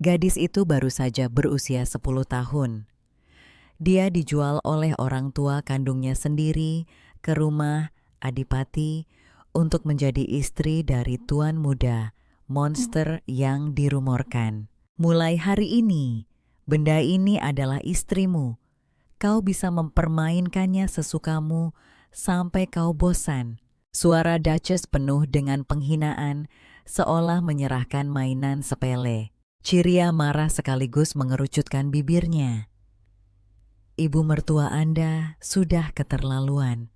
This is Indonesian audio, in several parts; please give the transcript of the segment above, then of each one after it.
Gadis itu baru saja berusia 10 tahun. Dia dijual oleh orang tua kandungnya sendiri ke rumah Adipati untuk menjadi istri dari tuan muda, monster yang dirumorkan. Mulai hari ini, benda ini adalah istrimu. Kau bisa mempermainkannya sesukamu sampai kau bosan. Suara Duchess penuh dengan penghinaan, seolah menyerahkan mainan sepele. Ciria marah sekaligus mengerucutkan bibirnya. Ibu mertua Anda sudah keterlaluan.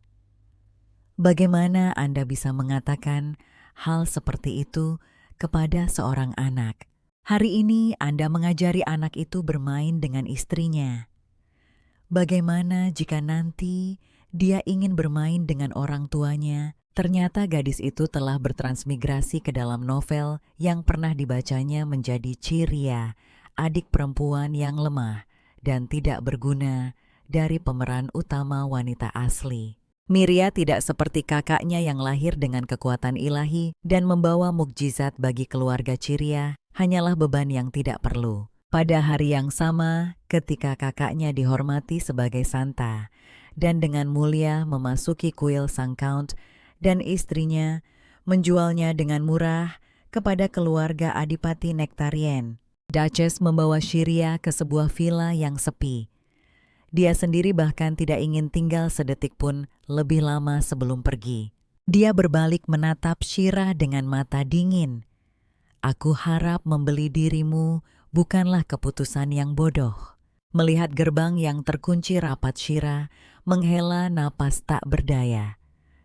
Bagaimana Anda bisa mengatakan hal seperti itu kepada seorang anak? Hari ini Anda mengajari anak itu bermain dengan istrinya. Bagaimana jika nanti dia ingin bermain dengan orang tuanya? Ternyata gadis itu telah bertransmigrasi ke dalam novel yang pernah dibacanya menjadi Ciria, adik perempuan yang lemah dan tidak berguna dari pemeran utama wanita asli. Miria tidak seperti kakaknya yang lahir dengan kekuatan ilahi dan membawa mukjizat bagi keluarga Ciria, hanyalah beban yang tidak perlu. Pada hari yang sama, ketika kakaknya dihormati sebagai santa dan dengan mulia memasuki kuil sang count dan istrinya menjualnya dengan murah kepada keluarga Adipati Nectarien, Duchess membawa Ciria ke sebuah villa yang sepi. Dia sendiri bahkan tidak ingin tinggal sedetik pun lebih lama sebelum pergi. Dia berbalik menatap Shira dengan mata dingin. Aku harap membeli dirimu bukanlah keputusan yang bodoh. Melihat gerbang yang terkunci rapat, Shira menghela napas tak berdaya.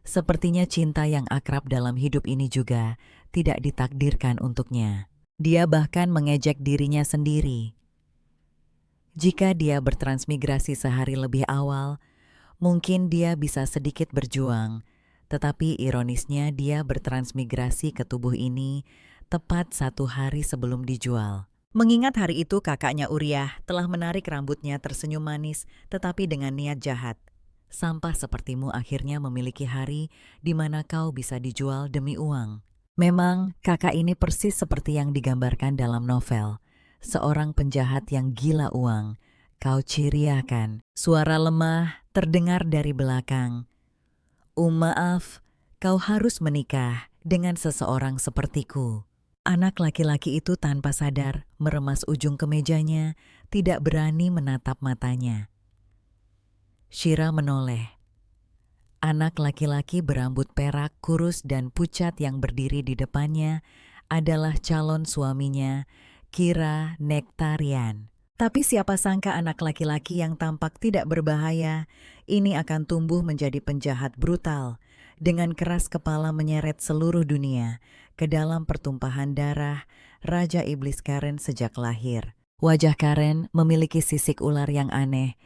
Sepertinya cinta yang akrab dalam hidup ini juga tidak ditakdirkan untuknya. Dia bahkan mengejek dirinya sendiri. Jika dia bertransmigrasi sehari lebih awal, mungkin dia bisa sedikit berjuang. Tetapi ironisnya dia bertransmigrasi ke tubuh ini tepat 1 hari sebelum dijual. Mengingat hari itu kakaknya Uriah telah menarik rambutnya tersenyum manis tetapi dengan niat jahat. Sampah sepertimu akhirnya memiliki hari di mana kau bisa dijual demi uang. Memang kakak ini persis seperti yang digambarkan dalam novel. Seorang penjahat yang gila uang. Kau ciriakan. Suara lemah terdengar dari belakang. Maaf, kau harus menikah dengan seseorang sepertiku. Anak laki-laki itu tanpa sadar meremas ujung kemejanya, tidak berani menatap matanya. Shira menoleh. Anak laki-laki berambut perak, kurus dan pucat yang berdiri di depannya adalah calon suaminya, Kira Nectarian. Tapi siapa sangka anak laki-laki yang tampak tidak berbahaya ini akan tumbuh menjadi penjahat brutal, dengan keras kepala menyeret seluruh dunia ke dalam pertumpahan darah Raja Iblis Karen sejak lahir. Wajah Karen memiliki sisik ular yang aneh,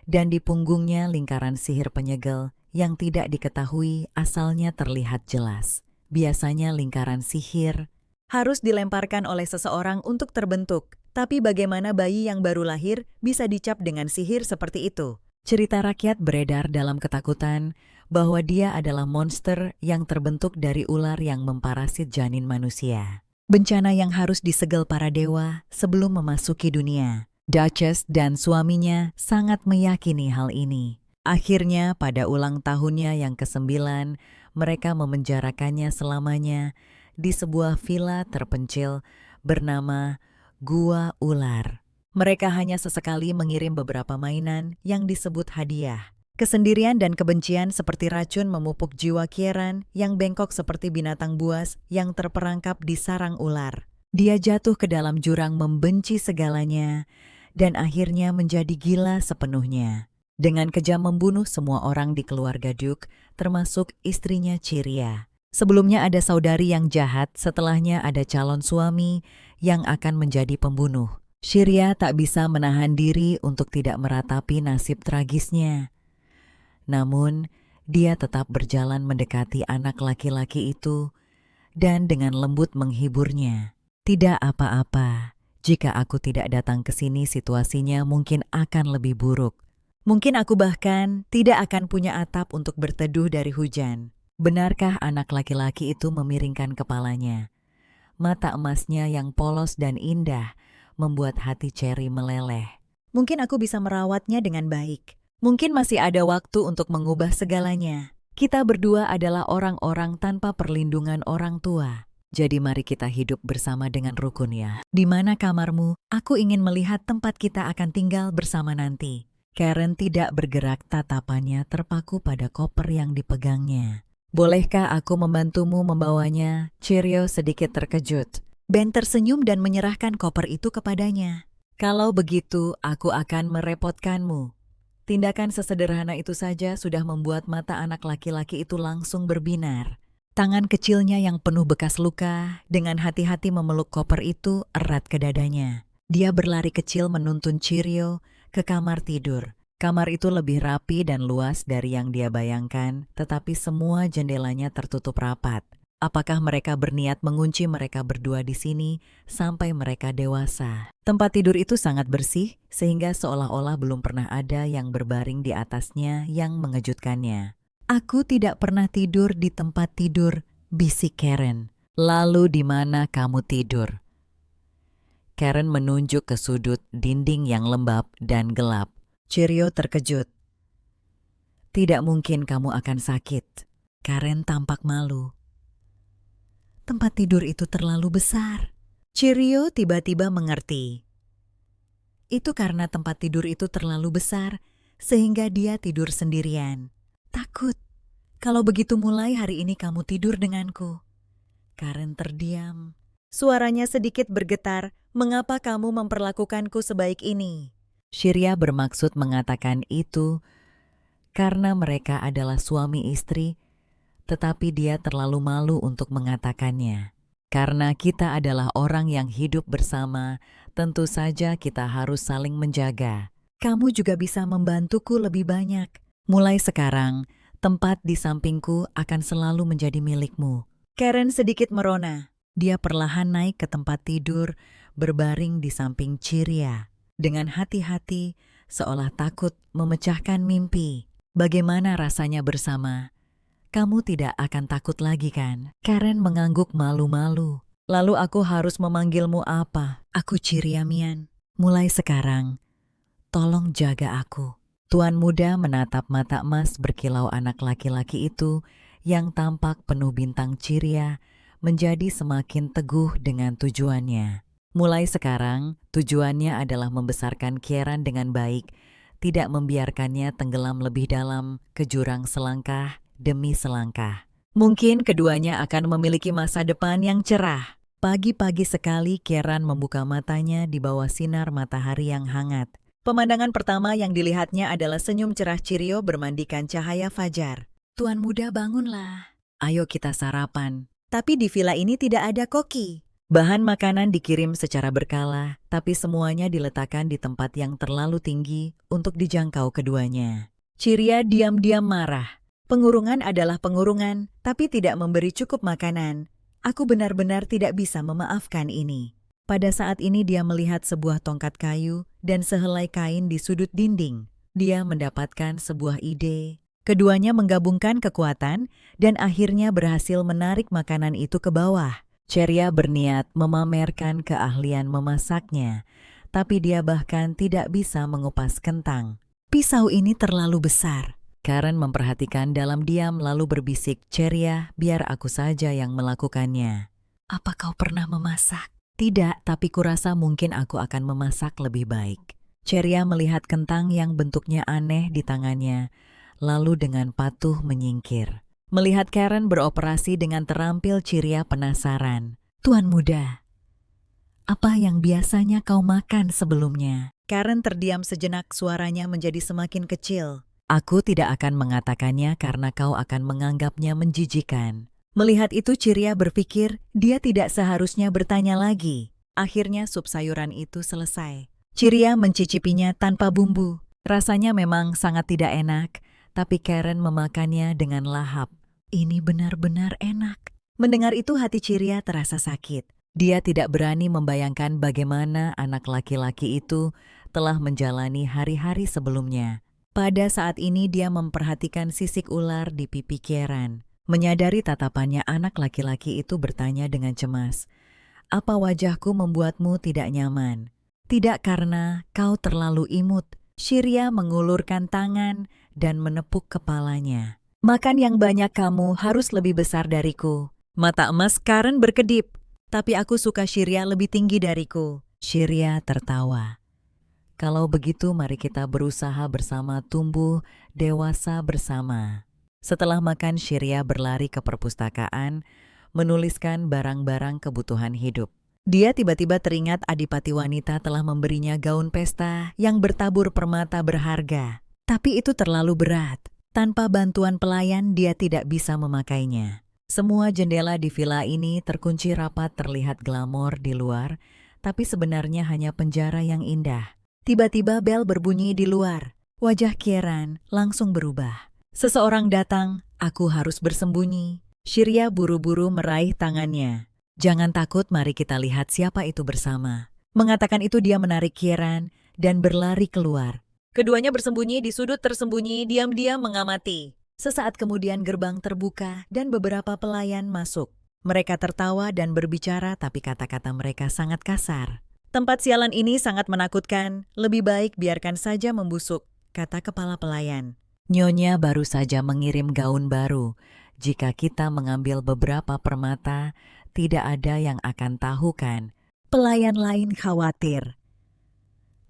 dan di punggungnya lingkaran sihir penyegel yang tidak diketahui asalnya terlihat jelas. Biasanya lingkaran sihir harus dilemparkan oleh seseorang untuk terbentuk. Tapi bagaimana bayi yang baru lahir bisa dicap dengan sihir seperti itu? Cerita rakyat beredar dalam ketakutan bahwa dia adalah monster yang terbentuk dari ular yang memparasit janin manusia. Bencana yang harus disegel para dewa sebelum memasuki dunia. Duchess dan suaminya sangat meyakini hal ini. Akhirnya pada ulang tahunnya yang ke-9, mereka memenjarakannya selamanya di sebuah villa terpencil bernama Gua Ular. Mereka hanya sesekali mengirim beberapa mainan yang disebut hadiah. Kesendirian dan kebencian seperti racun memupuk jiwa Kieran yang bengkok seperti binatang buas yang terperangkap di sarang ular. Dia jatuh ke dalam jurang membenci segalanya dan akhirnya menjadi gila sepenuhnya. Dengan kejam membunuh semua orang di keluarga Duke, termasuk istrinya Ciria. Sebelumnya ada saudari yang jahat, setelahnya ada calon suami yang akan menjadi pembunuh. Ciria tak bisa menahan diri untuk tidak meratapi nasib tragisnya. Namun, dia tetap berjalan mendekati anak laki-laki itu dan dengan lembut menghiburnya. Tidak apa-apa, jika aku tidak datang ke sini situasinya mungkin akan lebih buruk. Mungkin aku bahkan tidak akan punya atap untuk berteduh dari hujan. Benarkah anak laki-laki itu memiringkan kepalanya? Mata emasnya yang polos dan indah membuat hati Cherry meleleh. Mungkin aku bisa merawatnya dengan baik. Mungkin masih ada waktu untuk mengubah segalanya. Kita berdua adalah orang-orang tanpa perlindungan orang tua. Jadi mari kita hidup bersama dengan rukun ya. Di mana kamarmu? Aku ingin melihat tempat kita akan tinggal bersama nanti. Karen tidak bergerak, tatapannya terpaku pada koper yang dipegangnya. Bolehkah aku membantumu membawanya? Cheerio sedikit terkejut. Ben tersenyum dan menyerahkan koper itu kepadanya. Kalau begitu, aku akan merepotkanmu. Tindakan sesederhana itu saja sudah membuat mata anak laki-laki itu langsung berbinar. Tangan kecilnya yang penuh bekas luka dengan hati-hati memeluk koper itu erat ke dadanya. Dia berlari kecil menuntun Cheerio ke kamar tidur. Kamar itu lebih rapi dan luas dari yang dia bayangkan, tetapi semua jendelanya tertutup rapat. Apakah mereka berniat mengunci mereka berdua di sini sampai mereka dewasa? Tempat tidur itu sangat bersih, sehingga seolah-olah belum pernah ada yang berbaring di atasnya yang mengejutkannya. Aku tidak pernah tidur di tempat tidur, bisik Karen. Lalu di mana kamu tidur? Karen menunjuk ke sudut dinding yang lembab dan gelap. Cheerio terkejut. Tidak mungkin kamu akan sakit. Karen tampak malu. Tempat tidur itu terlalu besar. Cheerio tiba-tiba mengerti. Itu karena tempat tidur itu terlalu besar, sehingga dia tidur sendirian. Takut. Kalau begitu mulai hari ini kamu tidur denganku. Karen terdiam. Suaranya sedikit bergetar. Mengapa kamu memperlakukanku sebaik ini? Shirya bermaksud mengatakan itu karena mereka adalah suami istri, tetapi dia terlalu malu untuk mengatakannya. Karena kita adalah orang yang hidup bersama, tentu saja kita harus saling menjaga. Kamu juga bisa membantuku lebih banyak. Mulai sekarang, tempat di sampingku akan selalu menjadi milikmu. Karen sedikit merona. Dia perlahan naik ke tempat tidur, berbaring di samping Cheerio. Dengan hati-hati, seolah takut memecahkan mimpi. Bagaimana rasanya bersama? Kamu tidak akan takut lagi kan? Karen mengangguk malu-malu. Lalu aku harus memanggilmu apa? Aku Ciriamian. Mulai sekarang, tolong jaga aku. Tuan muda menatap mata emas berkilau anak laki-laki itu yang tampak penuh bintang Ciria menjadi semakin teguh dengan tujuannya. Mulai sekarang, tujuannya adalah membesarkan Kieran dengan baik, tidak membiarkannya tenggelam lebih dalam ke jurang selangkah demi selangkah. Mungkin keduanya akan memiliki masa depan yang cerah. Pagi-pagi sekali Kieran membuka matanya di bawah sinar matahari yang hangat. Pemandangan pertama yang dilihatnya adalah senyum cerah Cheerio bermandikan cahaya fajar. Tuan muda bangunlah. Ayo kita sarapan. Tapi di villa ini tidak ada koki. Bahan makanan dikirim secara berkala, tapi semuanya diletakkan di tempat yang terlalu tinggi untuk dijangkau keduanya. Cheerio diam-diam marah. Pengurungan adalah pengurungan, tapi tidak memberi cukup makanan. Aku benar-benar tidak bisa memaafkan ini. Pada saat ini dia melihat sebuah tongkat kayu dan sehelai kain di sudut dinding. Dia mendapatkan sebuah ide. Keduanya menggabungkan kekuatan dan akhirnya berhasil menarik makanan itu ke bawah. Cheerio berniat memamerkan keahlian memasaknya, tapi dia bahkan tidak bisa mengupas kentang. Pisau ini terlalu besar. Karen memperhatikan dalam diam lalu berbisik, Cheerio, biar aku saja yang melakukannya. Apa kau pernah memasak? Tidak, tapi kurasa mungkin aku akan memasak lebih baik. Cheerio melihat kentang yang bentuknya aneh di tangannya, lalu dengan patuh menyingkir. Melihat Karen beroperasi dengan terampil, Cheerio penasaran. Tuan muda, apa yang biasanya kau makan sebelumnya? Karen terdiam sejenak, suaranya menjadi semakin kecil. Aku tidak akan mengatakannya karena kau akan menganggapnya menjijikan. Melihat itu Cheerio berpikir dia tidak seharusnya bertanya lagi. Akhirnya sup sayuran itu selesai. Cheerio mencicipinya tanpa bumbu. Rasanya memang sangat tidak enak, tapi Karen memakannya dengan lahap. Ini benar-benar enak. Mendengar itu hati Cheerio terasa sakit. Dia tidak berani membayangkan bagaimana anak laki-laki itu telah menjalani hari-hari sebelumnya. Pada saat ini dia memperhatikan sisik ular di pipi Kieran. Menyadari tatapannya, anak laki-laki itu bertanya dengan cemas. Apa wajahku membuatmu tidak nyaman? Tidak karena kau terlalu imut. Syria mengulurkan tangan dan menepuk kepalanya. Makan yang banyak, kamu harus lebih besar dariku. Mata emas Karen berkedip. Tapi aku suka Syria lebih tinggi dariku. Syria tertawa. Kalau begitu mari kita berusaha bersama tumbuh dewasa bersama. Setelah makan Syria berlari ke perpustakaan, menuliskan barang-barang kebutuhan hidup. Dia tiba-tiba teringat adipati wanita telah memberinya gaun pesta yang bertabur permata berharga. Tapi itu terlalu berat. Tanpa bantuan pelayan dia tidak bisa memakainya. Semua jendela di villa ini terkunci rapat, terlihat glamor di luar, tapi sebenarnya hanya penjara yang indah. Tiba-tiba bel berbunyi di luar. Wajah Kieran langsung berubah. Seseorang datang, aku harus bersembunyi. Syria buru-buru meraih tangannya. Jangan takut, mari kita lihat siapa itu bersama. Mengatakan itu dia menarik Kieran dan berlari keluar. Keduanya bersembunyi di sudut tersembunyi, diam-diam mengamati. Sesaat kemudian gerbang terbuka dan beberapa pelayan masuk. Mereka tertawa dan berbicara, tapi kata-kata mereka sangat kasar. Tempat sialan ini sangat menakutkan, lebih baik biarkan saja membusuk, kata kepala pelayan. Nyonya baru saja mengirim gaun baru. Jika kita mengambil beberapa permata, tidak ada yang akan tahu kan? Pelayan lain khawatir.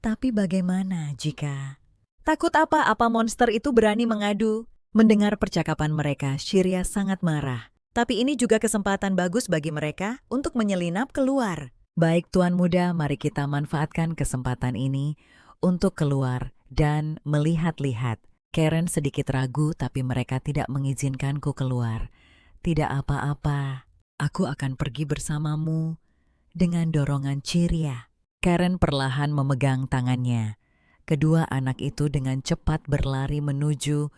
Tapi bagaimana jika... Takut apa monster itu berani mengadu? Mendengar percakapan mereka, Syria sangat marah. Tapi ini juga kesempatan bagus bagi mereka untuk menyelinap keluar. Baik Tuan Muda, mari kita manfaatkan kesempatan ini untuk keluar dan melihat-lihat. Karen sedikit ragu, tapi mereka tidak mengizinkanku keluar. Tidak apa-apa. Aku akan pergi bersamamu. Dengan dorongan Syria, Karen perlahan memegang tangannya. Kedua anak itu dengan cepat berlari menuju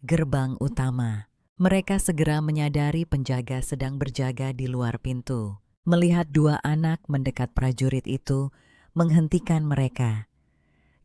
gerbang utama. Mereka segera menyadari penjaga sedang berjaga di luar pintu. Melihat dua anak mendekat, prajurit itu menghentikan mereka.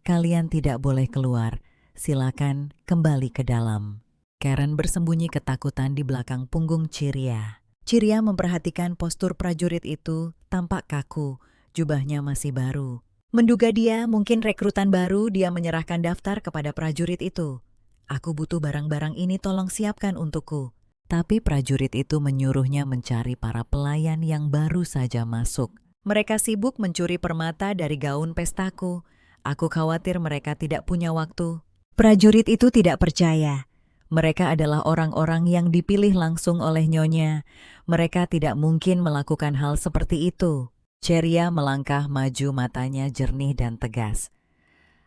Kalian tidak boleh keluar, silakan kembali ke dalam. Karen bersembunyi ketakutan di belakang punggung Syria. Syria memperhatikan postur prajurit itu, tampak kaku, jubahnya masih baru. Menduga dia mungkin rekrutan baru, dia menyerahkan daftar kepada prajurit itu. Aku butuh barang-barang ini, tolong siapkan untukku. Tapi prajurit itu menyuruhnya mencari para pelayan yang baru saja masuk. Mereka sibuk mencuri permata dari gaun pestaku. Aku khawatir mereka tidak punya waktu. Prajurit itu tidak percaya. Mereka adalah orang-orang yang dipilih langsung oleh Nyonya. Mereka tidak mungkin melakukan hal seperti itu. Syria melangkah maju, matanya jernih dan tegas.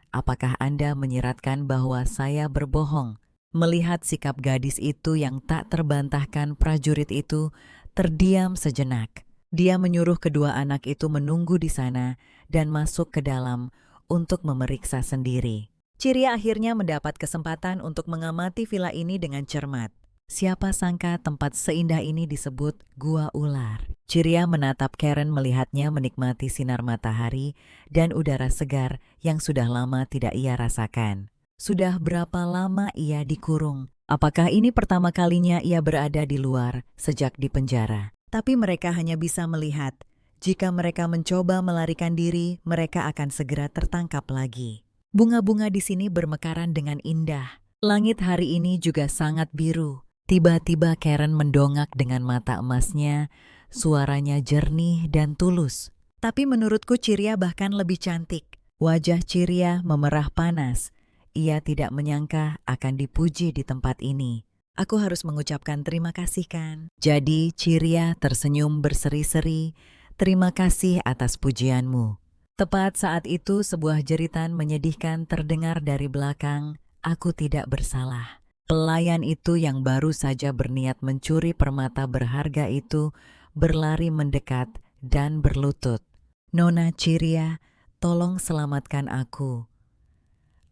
Apakah Anda menyiratkan bahwa saya berbohong? Melihat sikap gadis itu yang tak terbantahkan, prajurit itu terdiam sejenak. Dia menyuruh kedua anak itu menunggu di sana dan masuk ke dalam untuk memeriksa sendiri. Syria akhirnya mendapat kesempatan untuk mengamati villa ini dengan cermat. Siapa sangka tempat seindah ini disebut Gua Ular. Syria menatap Karen, melihatnya menikmati sinar matahari dan udara segar yang sudah lama tidak ia rasakan. Sudah berapa lama ia dikurung? Apakah ini pertama kalinya ia berada di luar sejak di penjara? Tapi mereka hanya bisa melihat. Jika mereka mencoba melarikan diri, mereka akan segera tertangkap lagi. Bunga-bunga di sini bermekaran dengan indah. Langit hari ini juga sangat biru. Tiba-tiba Karen mendongak dengan mata emasnya, suaranya jernih dan tulus. Tapi menurutku Syria bahkan lebih cantik. Wajah Syria memerah panas. Ia tidak menyangka akan dipuji di tempat ini. Aku harus mengucapkan terima kasih kan? Jadi Syria tersenyum berseri-seri. Terima kasih atas pujianmu. Tepat saat itu sebuah jeritan menyedihkan terdengar dari belakang. Aku tidak bersalah. Pelayan itu yang baru saja berniat mencuri permata berharga itu berlari mendekat dan berlutut. Nona Syria, tolong selamatkan aku.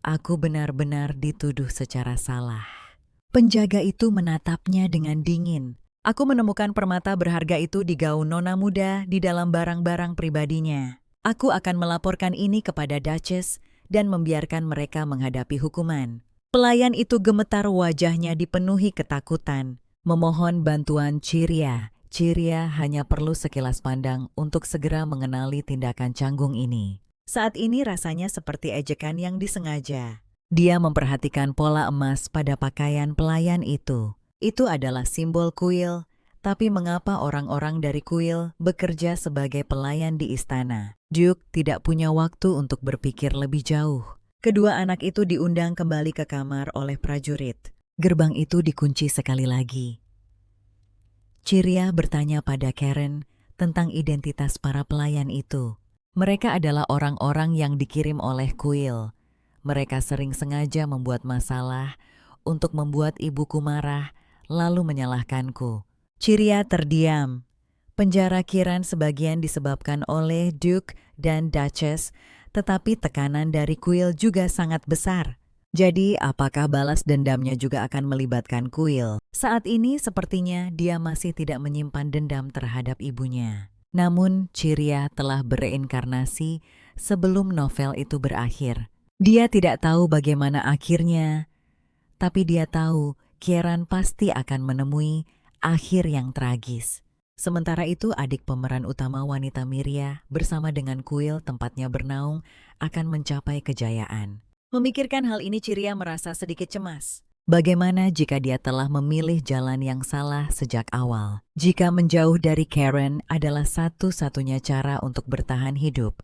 Aku benar-benar dituduh secara salah. Penjaga itu menatapnya dengan dingin. Aku menemukan permata berharga itu di gaun nona muda di dalam barang-barang pribadinya. Aku akan melaporkan ini kepada Duchess dan membiarkan mereka menghadapi hukuman. Pelayan itu gemetar, wajahnya dipenuhi ketakutan. Memohon bantuan Syria. Syria hanya perlu sekilas pandang untuk segera mengenali tindakan canggung ini. Saat ini rasanya seperti ejekan yang disengaja. Dia memperhatikan pola emas pada pakaian pelayan itu. Itu adalah simbol kuil, tapi mengapa orang-orang dari kuil bekerja sebagai pelayan di istana? Duke tidak punya waktu untuk berpikir lebih jauh. Kedua anak itu diundang kembali ke kamar oleh prajurit. Gerbang itu dikunci sekali lagi. Ciria bertanya pada Karen tentang identitas para pelayan itu. Mereka adalah orang-orang yang dikirim oleh kuil. Mereka sering sengaja membuat masalah untuk membuat ibuku marah, lalu menyalahkanku. Ciria terdiam. Penjara Kiran sebagian disebabkan oleh Duke dan Duchess, tetapi tekanan dari kuil juga sangat besar. Jadi, apakah balas dendamnya juga akan melibatkan kuil? Saat ini sepertinya dia masih tidak menyimpan dendam terhadap ibunya. Namun, Ciria telah bereinkarnasi sebelum novel itu berakhir. Dia tidak tahu bagaimana akhirnya, tapi dia tahu Kieran pasti akan menemui akhir yang tragis. Sementara itu, adik pemeran utama wanita Miria bersama dengan kuil tempatnya bernaung akan mencapai kejayaan. Memikirkan hal ini, Ciria merasa sedikit cemas. Bagaimana jika dia telah memilih jalan yang salah sejak awal? Jika menjauh dari Karen adalah satu-satunya cara untuk bertahan hidup,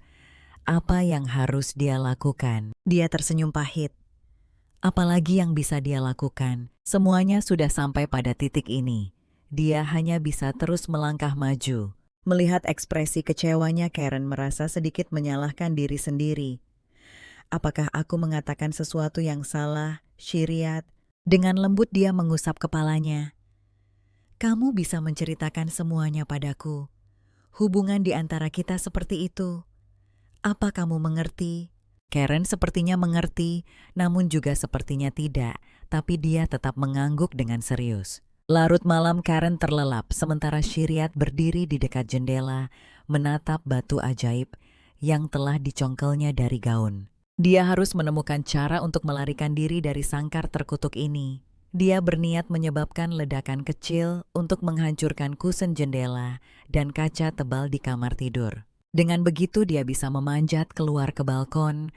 apa yang harus dia lakukan? Dia tersenyum pahit. Apalagi yang bisa dia lakukan? Semuanya sudah sampai pada titik ini. Dia hanya bisa terus melangkah maju. Melihat ekspresi kecewanya, Karen merasa sedikit menyalahkan diri sendiri. Apakah aku mengatakan sesuatu yang salah, Shiriat? Dengan lembut dia mengusap kepalanya. Kamu bisa menceritakan semuanya padaku. Hubungan di antara kita seperti itu. Apa kamu mengerti? Karen sepertinya mengerti, namun juga sepertinya tidak, tapi dia tetap mengangguk dengan serius. Larut malam Karen terlelap, sementara Shiriat berdiri di dekat jendela, menatap batu ajaib yang telah dicongkelnya dari gaun. Dia harus menemukan cara untuk melarikan diri dari sangkar terkutuk ini. Dia berniat menyebabkan ledakan kecil untuk menghancurkan kusen jendela dan kaca tebal di kamar tidur. Dengan begitu dia bisa memanjat keluar ke balkon,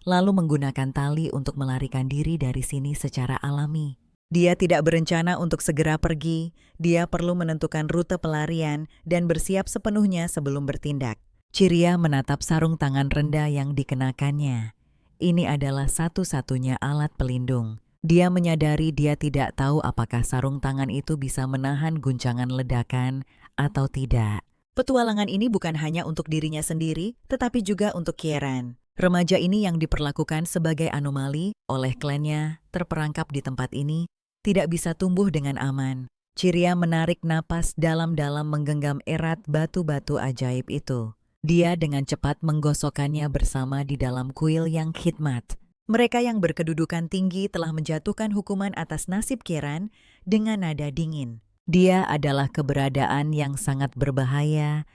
lalu menggunakan tali untuk melarikan diri dari sini secara alami. Dia tidak berencana untuk segera pergi, dia perlu menentukan rute pelarian dan bersiap sepenuhnya sebelum bertindak. Ciria menatap sarung tangan rendah yang dikenakannya. Ini adalah satu-satunya alat pelindung. Dia menyadari dia tidak tahu apakah sarung tangan itu bisa menahan guncangan ledakan atau tidak. Petualangan ini bukan hanya untuk dirinya sendiri, tetapi juga untuk Kieran. Remaja ini yang diperlakukan sebagai anomali oleh klannya, terperangkap di tempat ini, tidak bisa tumbuh dengan aman. Ciria menarik napas dalam-dalam menggenggam erat batu-batu ajaib itu. Dia dengan cepat menggosokkannya bersama di dalam kuil yang khidmat. Mereka yang berkedudukan tinggi telah menjatuhkan hukuman atas nasib Kieran dengan nada dingin. Dia adalah keberadaan yang sangat berbahaya.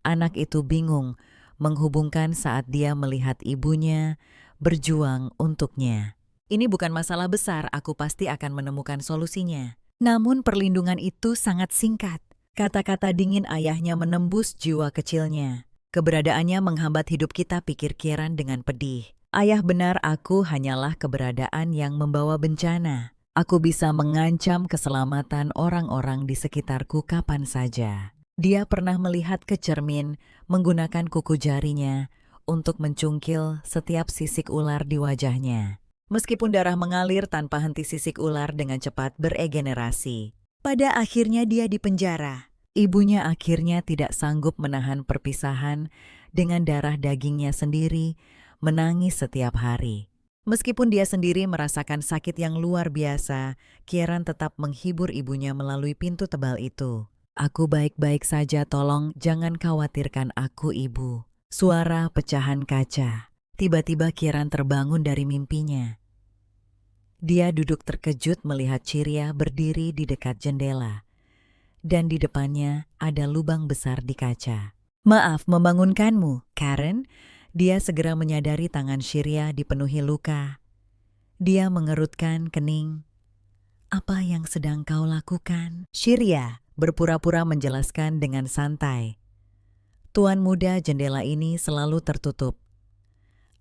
Anak itu bingung menghubungkan saat dia melihat ibunya berjuang untuknya. Ini bukan masalah besar, aku pasti akan menemukan solusinya. Namun perlindungan itu sangat singkat. Kata-kata dingin ayahnya menembus jiwa kecilnya. Keberadaannya menghambat hidup kita, pikir Kieran dengan pedih. Ayah benar, aku hanyalah keberadaan yang membawa bencana. Aku bisa mengancam keselamatan orang-orang di sekitarku kapan saja. Dia pernah melihat ke cermin menggunakan kuku jarinya untuk mencungkil setiap sisik ular di wajahnya. Meskipun darah mengalir tanpa henti, sisik ular dengan cepat beregenerasi. Pada akhirnya dia dipenjara. Ibunya akhirnya tidak sanggup menahan perpisahan dengan darah dagingnya sendiri, menangis setiap hari. Meskipun dia sendiri merasakan sakit yang luar biasa, Kieran tetap menghibur ibunya melalui pintu tebal itu. Aku baik-baik saja, tolong jangan khawatirkan aku, ibu. Suara pecahan kaca. Tiba-tiba Kieran terbangun dari mimpinya. Dia duduk terkejut melihat Ciria berdiri di dekat jendela. Dan di depannya ada lubang besar di kaca. Maaf membangunkanmu, Karen. Dia segera menyadari tangan Ciria dipenuhi luka. Dia mengerutkan kening. Apa yang sedang kau lakukan? Ciria berpura-pura menjelaskan dengan santai. Tuan muda, jendela ini selalu tertutup.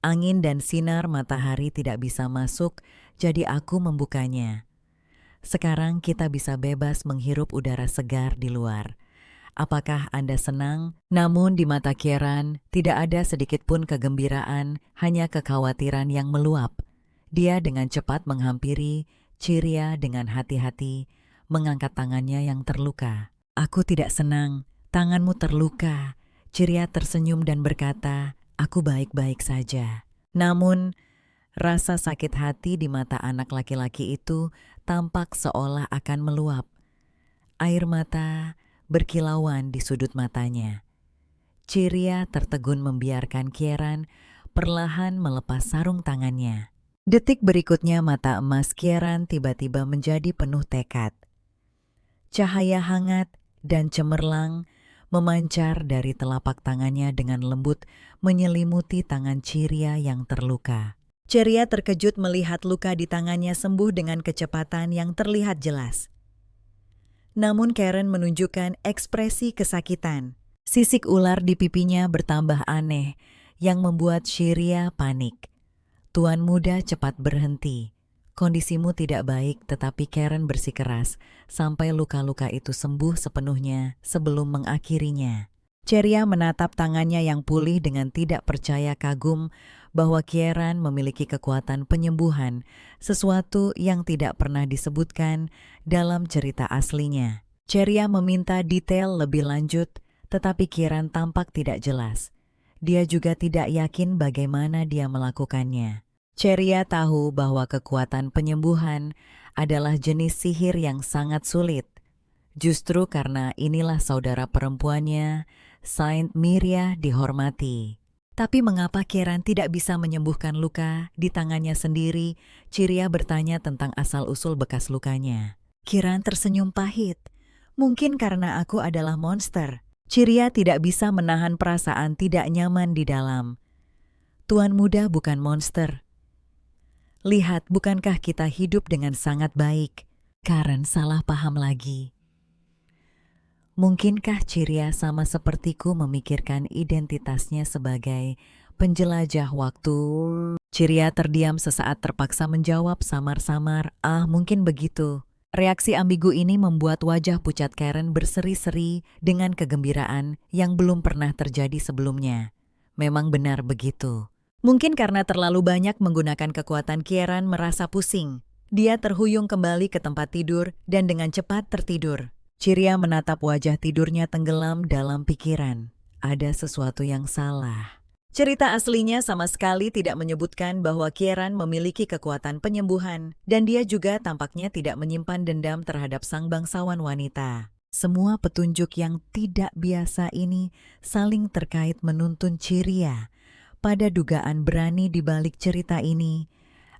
Angin dan sinar matahari tidak bisa masuk, jadi aku membukanya. Sekarang kita bisa bebas menghirup udara segar di luar. Apakah Anda senang? Namun di mata Kieran, tidak ada sedikit pun kegembiraan, hanya kekhawatiran yang meluap. Dia dengan cepat menghampiri Ciria dengan hati-hati, mengangkat tangannya yang terluka. Aku tidak senang, tanganmu terluka. Ciria tersenyum dan berkata, aku baik-baik saja. Namun, rasa sakit hati di mata anak laki-laki itu tampak seolah akan meluap. Air mata berkilauan di sudut matanya. Ciria tertegun membiarkan Kieran perlahan melepas sarung tangannya. Detik berikutnya mata emas Kieran tiba-tiba menjadi penuh tekad. Cahaya hangat dan cemerlang memancar dari telapak tangannya dengan lembut menyelimuti tangan Ciria yang terluka. Ciria terkejut melihat luka di tangannya sembuh dengan kecepatan yang terlihat jelas. Namun Karen menunjukkan ekspresi kesakitan. Sisik ular di pipinya bertambah aneh yang membuat Ciria panik. Tuan muda cepat berhenti. Kondisimu tidak baik, tetapi Karen bersikeras sampai luka-luka itu sembuh sepenuhnya sebelum mengakhirinya. Ciria menatap tangannya yang pulih dengan tidak percaya kagum bahwa Kieran memiliki kekuatan penyembuhan, sesuatu yang tidak pernah disebutkan dalam cerita aslinya. Ciria meminta detail lebih lanjut, tetapi Kieran tampak tidak jelas. Dia juga tidak yakin bagaimana dia melakukannya. Ciria tahu bahwa kekuatan penyembuhan adalah jenis sihir yang sangat sulit. Justru karena inilah saudara perempuannya, Saint Miria, dihormati. Tapi mengapa Kieran tidak bisa menyembuhkan luka di tangannya sendiri? Ciria bertanya tentang asal-usul bekas lukanya. Kieran tersenyum pahit. Mungkin karena aku adalah monster. Ciria tidak bisa menahan perasaan tidak nyaman di dalam. Tuan muda bukan monster. Lihat, bukankah kita hidup dengan sangat baik? Karen salah paham lagi. Mungkinkah Ciria sama sepertiku memikirkan identitasnya sebagai penjelajah waktu? Ciria terdiam sesaat terpaksa menjawab samar-samar, mungkin begitu. Reaksi ambigu ini membuat wajah pucat Karen berseri-seri dengan kegembiraan yang belum pernah terjadi sebelumnya. Memang benar begitu. Mungkin karena terlalu banyak menggunakan kekuatan Kieran merasa pusing. Dia terhuyung kembali ke tempat tidur dan dengan cepat tertidur. Ciria menatap wajah tidurnya tenggelam dalam pikiran. Ada sesuatu yang salah. Cerita aslinya sama sekali tidak menyebutkan bahwa Kieran memiliki kekuatan penyembuhan dan dia juga tampaknya tidak menyimpan dendam terhadap sang bangsawan wanita. Semua petunjuk yang tidak biasa ini saling terkait menuntun Ciria pada dugaan berani di balik cerita ini.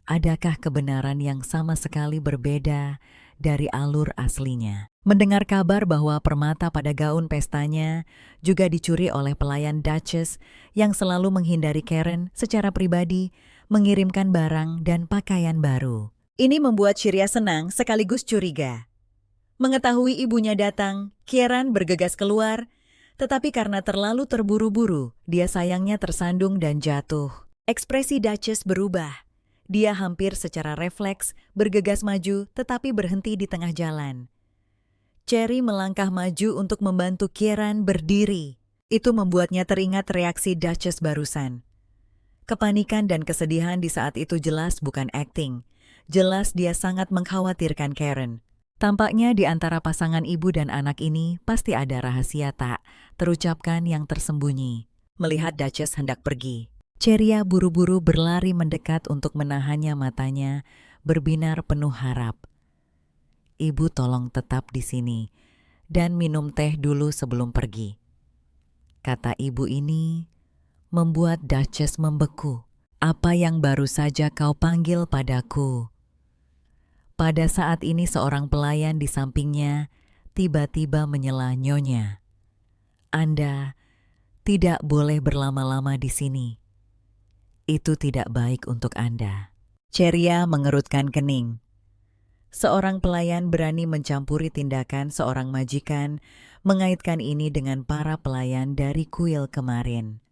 Adakah kebenaran yang sama sekali berbeda dari alur aslinya? Mendengar kabar bahwa permata pada gaun pestanya juga dicuri oleh pelayan Duchess yang selalu menghindari Karen secara pribadi, mengirimkan barang dan pakaian baru. Ini membuat Ciria senang sekaligus curiga. Mengetahui ibunya datang, Kieran bergegas keluar, tetapi karena terlalu terburu-buru, dia sayangnya tersandung dan jatuh. Ekspresi Duchess berubah. Dia hampir secara refleks bergegas maju tetapi berhenti di tengah jalan. Cherry melangkah maju untuk membantu Kieran berdiri. Itu membuatnya teringat reaksi Duchess barusan. Kepanikan dan kesedihan di saat itu jelas bukan akting. Jelas dia sangat mengkhawatirkan Karen. Tampaknya di antara pasangan ibu dan anak ini pasti ada rahasia tak terucapkan yang tersembunyi. Melihat Duchess hendak pergi, Ciria buru-buru berlari mendekat untuk menahannya, matanya berbinar penuh harap. Ibu tolong tetap di sini dan minum teh dulu sebelum pergi. Kata ibu ini membuat Duchess membeku. Apa yang baru saja kau panggil padaku? Pada saat ini seorang pelayan di sampingnya tiba-tiba menyela nyonya. Anda tidak boleh berlama-lama di sini. Itu tidak baik untuk Anda. Ciria mengerutkan kening. Seorang pelayan berani mencampuri tindakan seorang majikan, mengaitkan ini dengan para pelayan dari kuil kemarin.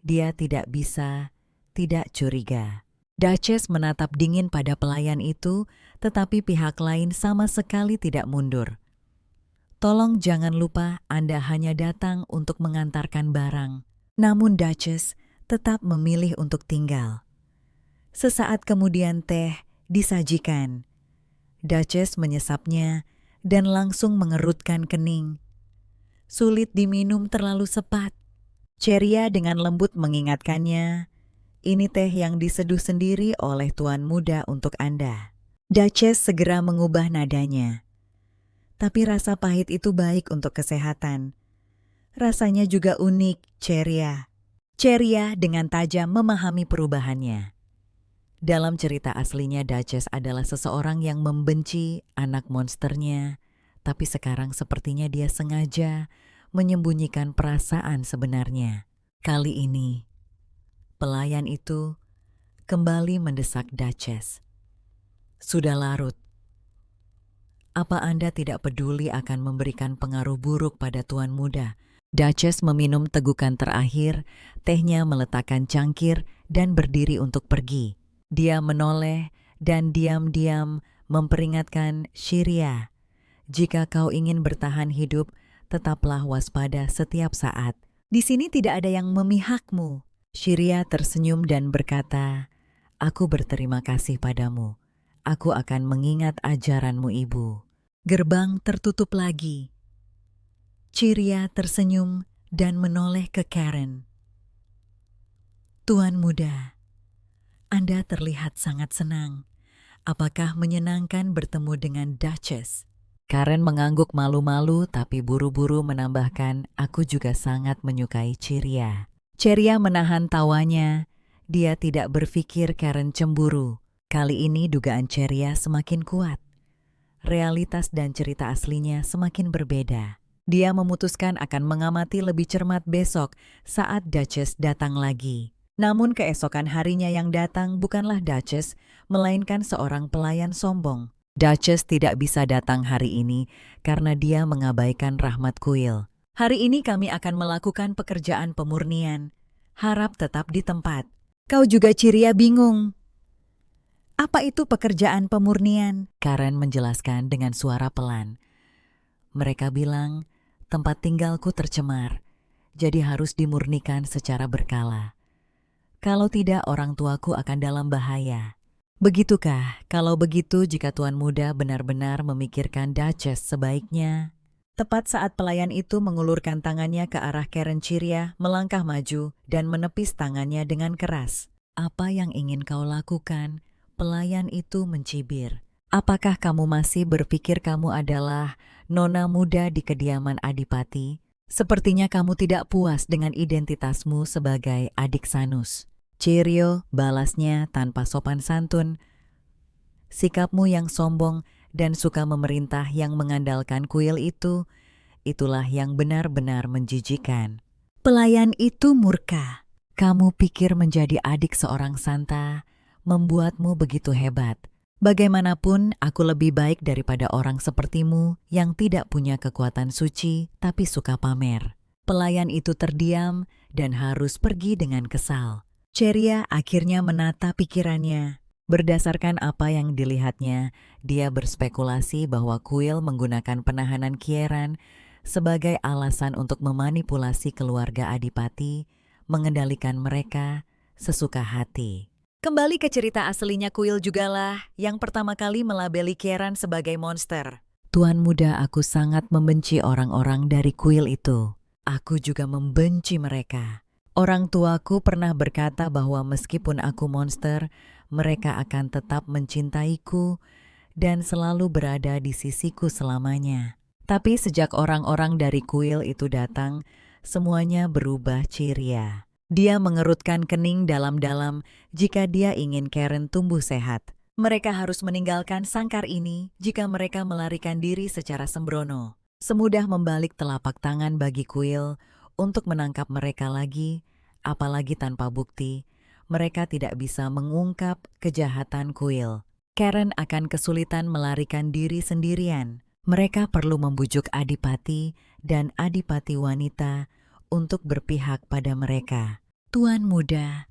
Dia tidak bisa tidak curiga. Duchess menatap dingin pada pelayan itu, tetapi pihak lain sama sekali tidak mundur. Tolong jangan lupa Anda hanya datang untuk mengantarkan barang. Namun Duchess tetap memilih untuk tinggal. Sesaat kemudian teh disajikan. Duchess menyesapnya dan langsung mengerutkan kening. Sulit diminum terlalu cepat. Ceria dengan lembut mengingatkannya, ini teh yang diseduh sendiri oleh tuan muda untuk Anda. Duchess segera mengubah nadanya. Tapi rasa pahit itu baik untuk kesehatan. Rasanya juga unik, Ceria. Ceria dengan tajam memahami perubahannya. Dalam cerita aslinya Duchess adalah seseorang yang membenci anak monsternya, tapi sekarang sepertinya dia sengaja menyembunyikan perasaan sebenarnya. Kali ini, pelayan itu kembali mendesak Duchess. Sudah larut. Apa Anda tidak peduli akan memberikan pengaruh buruk pada tuan muda? Duchess meminum tegukan terakhir, tehnya meletakkan cangkir dan berdiri untuk pergi. Dia menoleh dan diam-diam memperingatkan Ceria, jika kau ingin bertahan hidup, tetaplah waspada setiap saat. Di sini tidak ada yang memihakmu. Ceria tersenyum dan berkata, aku berterima kasih padamu. Aku akan mengingat ajaranmu, Ibu. Gerbang tertutup lagi. Ceria tersenyum dan menoleh ke Karen. Tuan muda, Anda terlihat sangat senang. Apakah menyenangkan bertemu dengan Duchess? Karen mengangguk malu-malu tapi buru-buru menambahkan, aku juga sangat menyukai Ceria. Ceria menahan tawanya. Dia tidak berpikir Karen cemburu. Kali ini dugaan Ceria semakin kuat. Realitas dan cerita aslinya semakin berbeda. Dia memutuskan akan mengamati lebih cermat besok saat Duchess datang lagi. Namun keesokan harinya yang datang bukanlah Duchess, melainkan seorang pelayan sombong. Duchess tidak bisa datang hari ini karena dia mengabaikan rahmat kuil. Hari ini kami akan melakukan pekerjaan pemurnian. Harap tetap di tempat. Kau juga Ceria bingung. Apa itu pekerjaan pemurnian? Karen menjelaskan dengan suara pelan. Mereka bilang, tempat tinggalku tercemar, jadi harus dimurnikan secara berkala. Kalau tidak, orang tuaku akan dalam bahaya. Begitukah? Kalau begitu, jika tuan muda benar-benar memikirkan Duchess sebaiknya. Tepat saat pelayan itu mengulurkan tangannya ke arah Karen, Ceria melangkah maju dan menepis tangannya dengan keras. Apa yang ingin kau lakukan? Pelayan itu mencibir. Apakah kamu masih berpikir kamu adalah nona muda di kediaman Adipati? Sepertinya kamu tidak puas dengan identitasmu sebagai adik Sanus. Ceria, balasnya tanpa sopan santun. Sikapmu yang sombong dan suka memerintah yang mengandalkan kuil itu, itulah yang benar-benar menjijikan. Pelayan itu murka. Kamu pikir menjadi adik seorang santa membuatmu begitu hebat. Bagaimanapun, aku lebih baik daripada orang sepertimu yang tidak punya kekuatan suci tapi suka pamer. Pelayan itu terdiam dan harus pergi dengan kesal. Ceria akhirnya menata pikirannya. Berdasarkan apa yang dilihatnya, dia berspekulasi bahwa kuil menggunakan penahanan Kieran sebagai alasan untuk memanipulasi keluarga Adipati, mengendalikan mereka sesuka hati. Kembali ke cerita aslinya, kuil jugalah yang pertama kali melabeli Kieran sebagai monster. Tuan muda, aku sangat membenci orang-orang dari kuil itu. Aku juga membenci mereka. Orang tuaku pernah berkata bahwa meskipun aku monster, mereka akan tetap mencintaiku dan selalu berada di sisiku selamanya. Tapi sejak orang-orang dari kuil itu datang, semuanya berubah. Ceria. Dia mengerutkan kening dalam-dalam jika dia ingin Karen tumbuh sehat. Mereka harus meninggalkan sangkar ini jika mereka melarikan diri secara sembrono. Semudah membalik telapak tangan bagi kuil untuk menangkap mereka lagi, apalagi tanpa bukti. Mereka tidak bisa mengungkap kejahatan kuil. Karen akan kesulitan melarikan diri sendirian. Mereka perlu membujuk Adipati dan Adipati wanita untuk berpihak pada mereka. Tuan muda,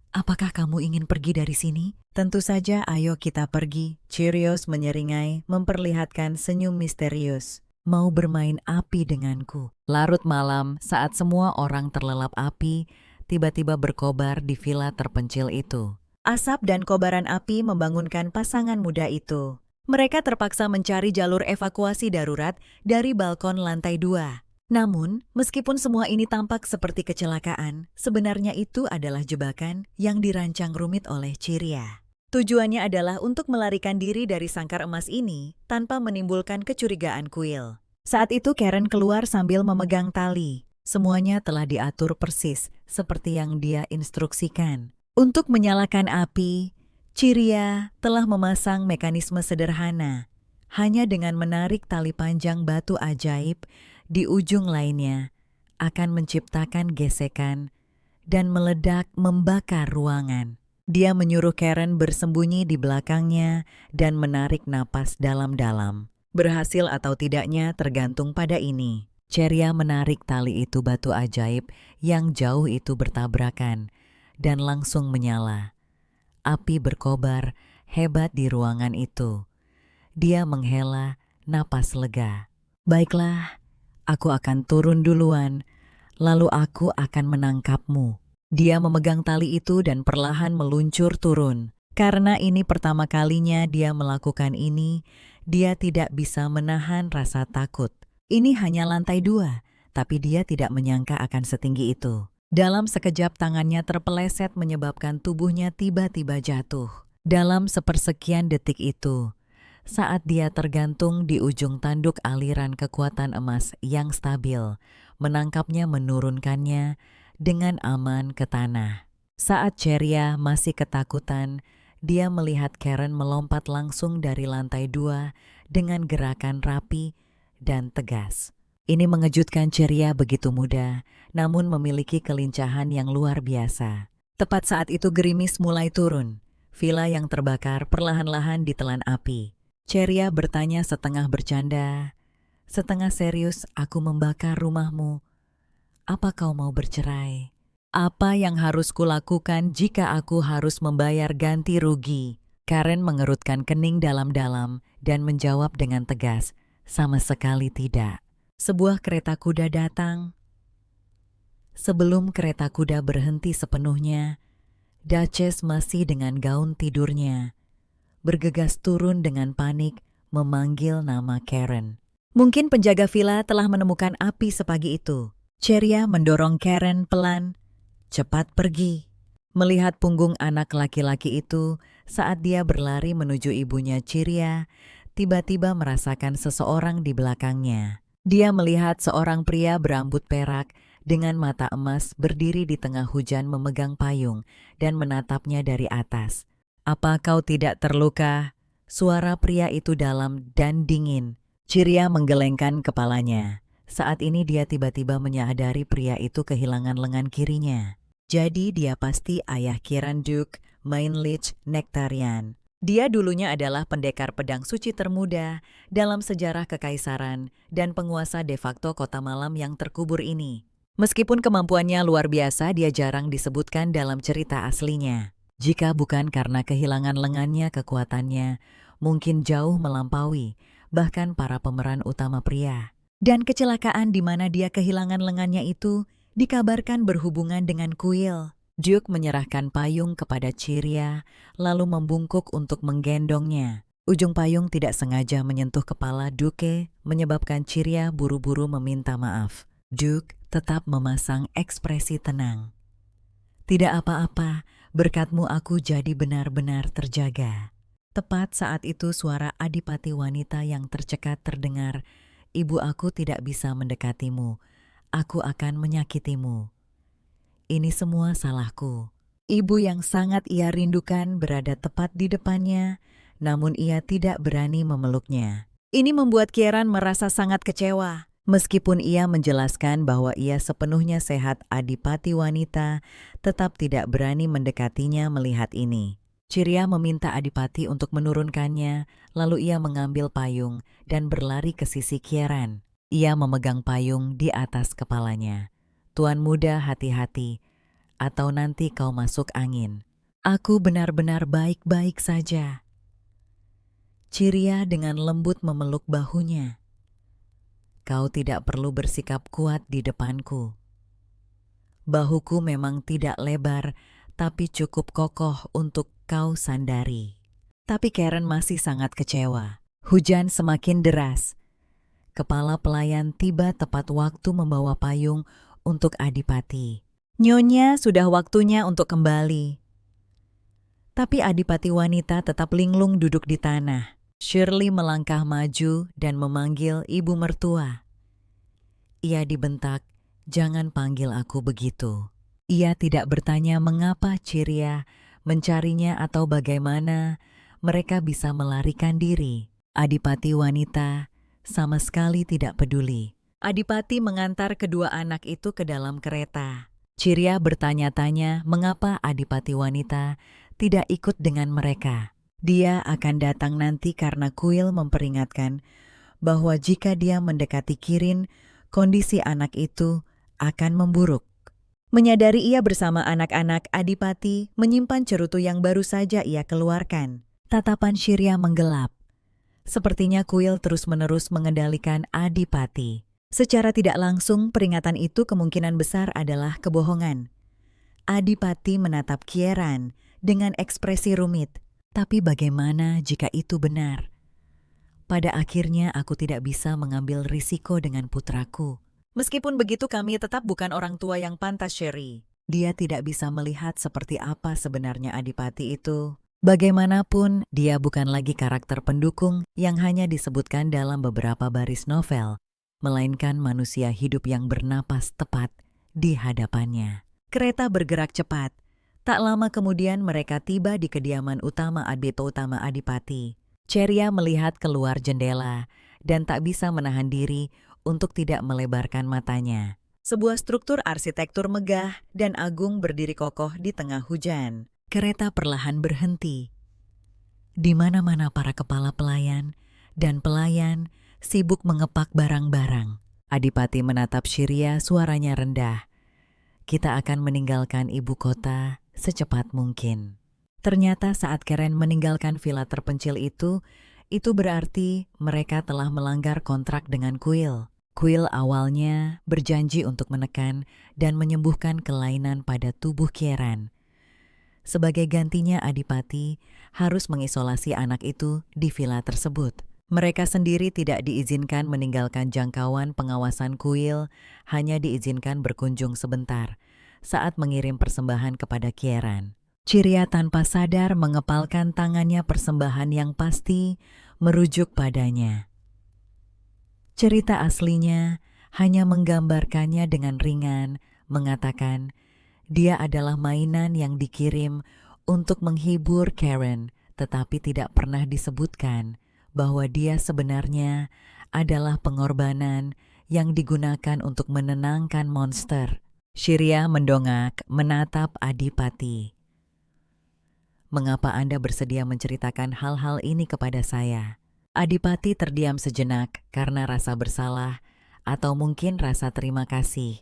Apakah kamu ingin pergi dari sini? Tentu saja, ayo kita pergi. Cheerios menyeringai, memperlihatkan senyum misterius. Mau bermain api denganku? Larut malam, saat semua orang terlelap api, tiba-tiba berkobar di villa terpencil itu. Asap dan kobaran api membangunkan pasangan muda itu. Mereka terpaksa mencari jalur evakuasi darurat dari balkon lantai 2. Namun, meskipun semua ini tampak seperti kecelakaan, sebenarnya itu adalah jebakan yang dirancang rumit oleh Cheeria. Tujuannya adalah untuk melarikan diri dari sangkar emas ini tanpa menimbulkan kecurigaan kuil. Saat itu Karen keluar sambil memegang tali. Semuanya telah diatur persis seperti yang dia instruksikan. Untuk menyalakan api, Cheeria telah memasang mekanisme sederhana. Hanya dengan menarik tali panjang batu ajaib di ujung lainnya akan menciptakan gesekan dan meledak membakar ruangan. Dia menyuruh Karen bersembunyi di belakangnya dan menarik napas dalam-dalam. Berhasil atau tidaknya tergantung pada ini. Cheeria menarik tali itu batu ajaib yang jauh itu bertabrakan dan langsung menyala. Api berkobar hebat di ruangan itu. Dia menghela napas lega. Baiklah, aku akan turun duluan, lalu aku akan menangkapmu. Dia memegang tali itu dan perlahan meluncur turun. Karena ini pertama kalinya dia melakukan ini, dia tidak bisa menahan rasa takut. Ini hanya lantai 2, tapi dia tidak menyangka akan setinggi itu. Dalam sekejap tangannya terpeleset menyebabkan tubuhnya tiba-tiba jatuh. Dalam sepersekian detik itu, saat dia tergantung di ujung tanduk aliran kekuatan emas yang stabil, menangkapnya menurunkannya dengan aman ke tanah. Saat Cheeria masih ketakutan, dia melihat Karen melompat langsung dari lantai 2 dengan gerakan rapi dan tegas. Ini mengejutkan Cheeria begitu muda, namun memiliki kelincahan yang luar biasa. Tepat saat itu gerimis mulai turun. Villa yang terbakar perlahan-lahan ditelan api. Cheeria bertanya setengah bercanda, setengah serius, aku membakar rumahmu. Apa kau mau bercerai? Apa yang harus kulakukan jika aku harus membayar ganti rugi? Karen mengerutkan kening dalam-dalam dan menjawab dengan tegas, sama sekali tidak. Sebuah kereta kuda datang. Sebelum kereta kuda berhenti sepenuhnya, Duchess masih dengan gaun tidurnya bergegas turun dengan panik memanggil nama Karen. Mungkin penjaga villa telah menemukan api sepagi itu. Cheeria mendorong Karen pelan, cepat pergi. Melihat punggung anak laki-laki itu saat dia berlari menuju ibunya Cheeria, tiba-tiba merasakan seseorang di belakangnya. Dia melihat seorang pria berambut perak dengan mata emas berdiri di tengah hujan memegang payung dan menatapnya dari atas. Apa kau tidak terluka? Suara pria itu dalam dan dingin. Cheeria menggelengkan kepalanya. Saat ini dia tiba-tiba menyadari pria itu kehilangan lengan kirinya. Jadi dia pasti ayah Kiran Duke Mainlich Nectarian. Dia dulunya adalah pendekar pedang suci termuda dalam sejarah kekaisaran dan penguasa de facto kota malam yang terkubur ini. Meskipun kemampuannya luar biasa, dia jarang disebutkan dalam cerita aslinya. Jika bukan karena kehilangan lengannya, kekuatannya mungkin jauh melampaui bahkan para pemeran utama pria. Dan kecelakaan di mana dia kehilangan lengannya itu dikabarkan berhubungan dengan kuil. Duke menyerahkan payung kepada Cheeria, lalu membungkuk untuk menggendongnya. Ujung payung tidak sengaja menyentuh kepala Duke, menyebabkan Cheeria buru-buru meminta maaf. Duke tetap memasang ekspresi tenang. Tidak apa-apa, berkatmu aku jadi benar-benar terjaga. Tepat saat itu suara adipati wanita yang tercekat terdengar. Ibu aku tidak bisa mendekatimu. Aku akan menyakitimu. Ini semua salahku. Ibu yang sangat ia rindukan berada tepat di depannya, namun ia tidak berani memeluknya. Ini membuat Kieran merasa sangat kecewa. Meskipun ia menjelaskan bahwa ia sepenuhnya sehat, adipati wanita tetap tidak berani mendekatinya melihat ini. Cheeria meminta adipati untuk menurunkannya, lalu ia mengambil payung dan berlari ke sisi Kieran. Ia memegang payung di atas kepalanya. Tuan muda, hati-hati, atau nanti kau masuk angin. Aku benar-benar baik-baik saja. Ciria dengan lembut memeluk bahunya. Kau tidak perlu bersikap kuat di depanku. Bahuku memang tidak lebar, tapi cukup kokoh untuk kau sandari. Tapi Karen masih sangat kecewa. Hujan semakin deras. Kepala pelayan tiba tepat waktu membawa payung untuk Adipati. Nyonya, sudah waktunya untuk kembali. Tapi Adipati wanita tetap linglung duduk di tanah. Shirley melangkah maju dan memanggil ibu mertua. Ia dibentak, "Jangan panggil aku begitu." Ia tidak bertanya mengapa Ciria mencarinya atau bagaimana mereka bisa melarikan diri. Adipati wanita sama sekali tidak peduli. Adipati mengantar kedua anak itu ke dalam kereta. Ciria bertanya-tanya mengapa Adipati wanita tidak ikut dengan mereka. Dia akan datang nanti karena kuil memperingatkan bahwa jika dia mendekati Kirin, kondisi anak itu akan memburuk. Menyadari ia bersama anak-anak, Adipati menyimpan cerutu yang baru saja ia keluarkan. Tatapan Ciria menggelap. Sepertinya kuil terus-menerus mengendalikan Adipati. Secara tidak langsung, peringatan itu kemungkinan besar adalah kebohongan. Adipati menatap Kieran dengan ekspresi rumit. Tapi bagaimana jika itu benar? Pada akhirnya aku tidak bisa mengambil risiko dengan putraku. Meskipun begitu kami tetap bukan orang tua yang pantas, Sherry. Dia tidak bisa melihat seperti apa sebenarnya Adipati itu. Bagaimanapun, dia bukan lagi karakter pendukung yang hanya disebutkan dalam beberapa baris novel, melainkan manusia hidup yang bernapas tepat di hadapannya. Kereta bergerak cepat. Tak lama kemudian mereka tiba di kediaman utama Adipati. Ceria melihat keluar jendela dan tak bisa menahan diri untuk tidak melebarkan matanya. Sebuah struktur arsitektur megah dan agung berdiri kokoh di tengah hujan. Kereta perlahan berhenti. Di mana-mana para kepala pelayan dan pelayan sibuk mengepak barang-barang. Adipati menatap Ciria, suaranya rendah. Kita akan meninggalkan ibu kota secepat mungkin. Ternyata saat Karen meninggalkan villa terpencil itu berarti mereka telah melanggar kontrak dengan kuil. Kuil awalnya berjanji untuk menekan dan menyembuhkan kelainan pada tubuh Kieran. Sebagai gantinya Adipati harus mengisolasi anak itu di villa tersebut. Mereka sendiri tidak diizinkan meninggalkan jangkauan pengawasan kuil, hanya diizinkan berkunjung sebentar saat mengirim persembahan kepada Kieran. Ciria tanpa sadar mengepalkan tangannya persembahan yang pasti merujuk padanya. Cerita aslinya hanya menggambarkannya dengan ringan, mengatakan dia adalah mainan yang dikirim untuk menghibur Karen, tetapi tidak pernah disebutkan bahwa dia sebenarnya adalah pengorbanan yang digunakan untuk menenangkan monster. Ciria mendongak menatap Adipati. Mengapa Anda bersedia menceritakan hal-hal ini kepada saya? Adipati terdiam sejenak karena rasa bersalah atau mungkin rasa terima kasih.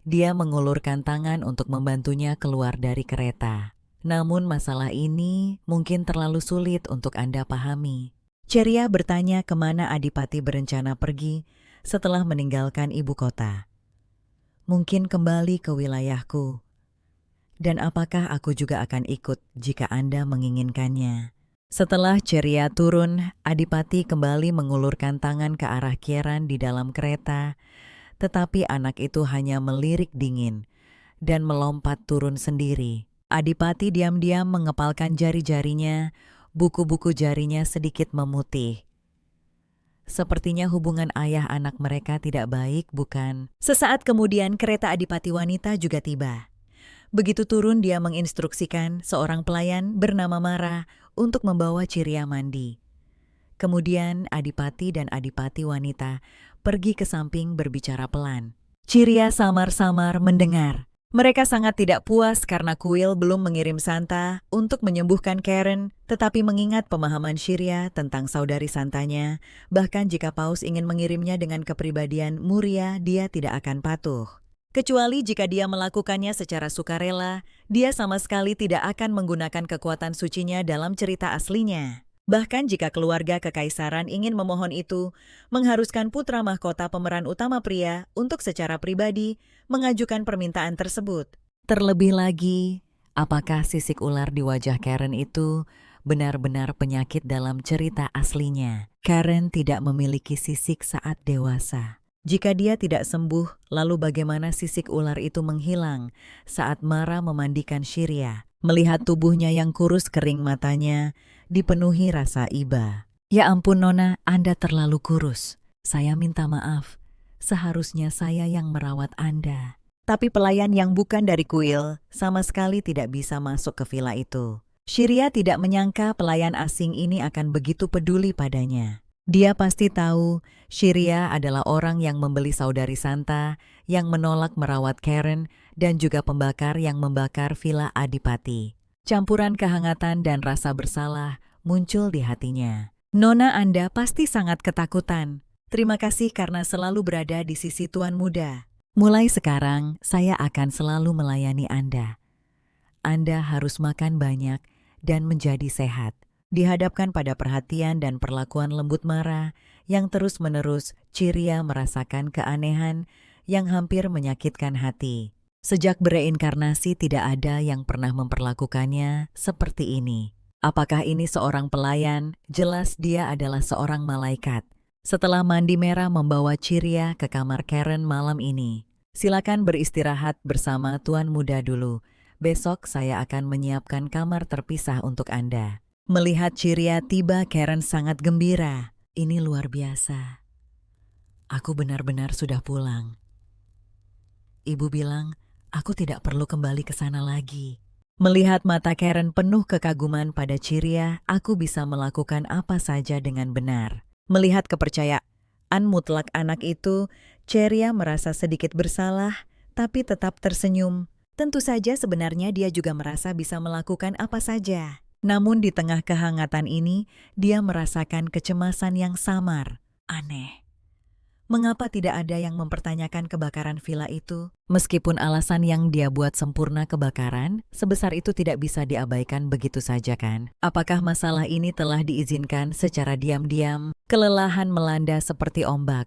Dia mengulurkan tangan untuk membantunya keluar dari kereta. Namun masalah ini mungkin terlalu sulit untuk Anda pahami. Ciria bertanya kemana Adipati berencana pergi setelah meninggalkan ibu kota. Mungkin kembali ke wilayahku. Dan apakah aku juga akan ikut jika Anda menginginkannya? Setelah Ciria turun, Adipati kembali mengulurkan tangan ke arah Kieran di dalam kereta, tetapi anak itu hanya melirik dingin dan melompat turun sendiri. Adipati diam-diam mengepalkan jari-jarinya, buku-buku jarinya sedikit memutih. Sepertinya hubungan ayah anak mereka tidak baik, bukan? Sesaat kemudian kereta Adipati wanita juga tiba. Begitu turun dia menginstruksikan seorang pelayan bernama Mara untuk membawa Ciria mandi. Kemudian Adipati dan Adipati wanita pergi ke samping berbicara pelan. Ciria samar-samar mendengar. Mereka sangat tidak puas karena kuil belum mengirim Santa untuk menyembuhkan Karen, tetapi mengingat pemahaman Ciria tentang saudari Santanya, bahkan jika Paus ingin mengirimnya dengan kepribadian muria, dia tidak akan patuh. Kecuali jika dia melakukannya secara sukarela, dia sama sekali tidak akan menggunakan kekuatan sucinya dalam cerita aslinya. Bahkan jika keluarga kekaisaran ingin memohon itu, mengharuskan putra mahkota pemeran utama pria untuk secara pribadi mengajukan permintaan tersebut. Terlebih lagi, apakah sisik ular di wajah Karen itu benar-benar penyakit dalam cerita aslinya? Karen tidak memiliki sisik saat dewasa. Jika dia tidak sembuh, lalu bagaimana sisik ular itu menghilang saat Mara memandikan Shirya? Melihat tubuhnya yang kurus kering, matanya dipenuhi rasa iba. Ya ampun Nona, Anda terlalu kurus. Saya minta maaf. Seharusnya saya yang merawat Anda. Tapi pelayan yang bukan dari kuil sama sekali tidak bisa masuk ke villa itu. Shirya tidak menyangka pelayan asing ini akan begitu peduli padanya. Dia pasti tahu Shirya adalah orang yang membeli saudari Santa, yang menolak merawat Karen, dan juga pembakar yang membakar villa Adipati. Campuran kehangatan dan rasa bersalah muncul di hatinya. Nona, Anda pasti sangat ketakutan. Terima kasih karena selalu berada di sisi Tuan Muda. Mulai sekarang, saya akan selalu melayani Anda. Anda harus makan banyak dan menjadi sehat. Dihadapkan pada perhatian dan perlakuan lembut Mara yang terus-menerus, Shirya merasakan keanehan yang hampir menyakitkan hati. Sejak bereinkarnasi tidak ada yang pernah memperlakukannya seperti ini. Apakah ini seorang pelayan? Jelas dia adalah seorang malaikat. Setelah mandi merah membawa Shirya ke kamar Karen malam ini. Silakan beristirahat bersama Tuan Muda dulu. Besok saya akan menyiapkan kamar terpisah untuk Anda. Melihat Shirya tiba, Karen sangat gembira. Ini luar biasa. Aku benar-benar sudah pulang. Ibu bilang, aku tidak perlu kembali ke sana lagi. Melihat mata Karen penuh kekaguman pada Shirya, aku bisa melakukan apa saja dengan benar. Melihat kepercayaan mutlak anak itu, Shirya merasa sedikit bersalah, tapi tetap tersenyum. Tentu saja sebenarnya dia juga merasa bisa melakukan apa saja. Namun di tengah kehangatan ini, dia merasakan kecemasan yang samar. Aneh. Mengapa tidak ada yang mempertanyakan kebakaran villa itu? Meskipun alasan yang dia buat sempurna kebakaran, sebesar itu tidak bisa diabaikan begitu saja kan? Apakah masalah ini telah diizinkan secara diam-diam? Kelelahan melanda seperti ombak.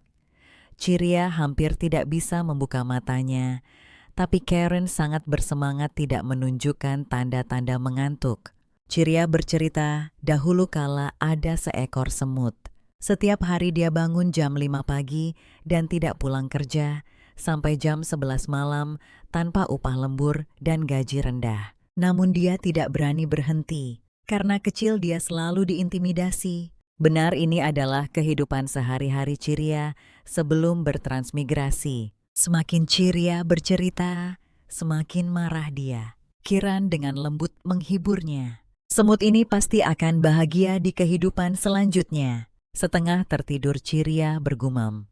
Shirya hampir tidak bisa membuka matanya, tapi Karen sangat bersemangat tidak menunjukkan tanda-tanda mengantuk. Shirya bercerita, dahulu kala ada seekor semut. Setiap hari dia bangun jam 5 pagi dan tidak pulang kerja sampai jam 11 malam tanpa upah lembur dan gaji rendah. Namun dia tidak berani berhenti. Karena kecil dia selalu diintimidasi. Benar, ini adalah kehidupan sehari-hari Shirya sebelum bertransmigrasi. Semakin Shirya bercerita, semakin marah dia. Kiran dengan lembut menghiburnya. Semut ini pasti akan bahagia di kehidupan selanjutnya. Setengah tertidur Shirya bergumam.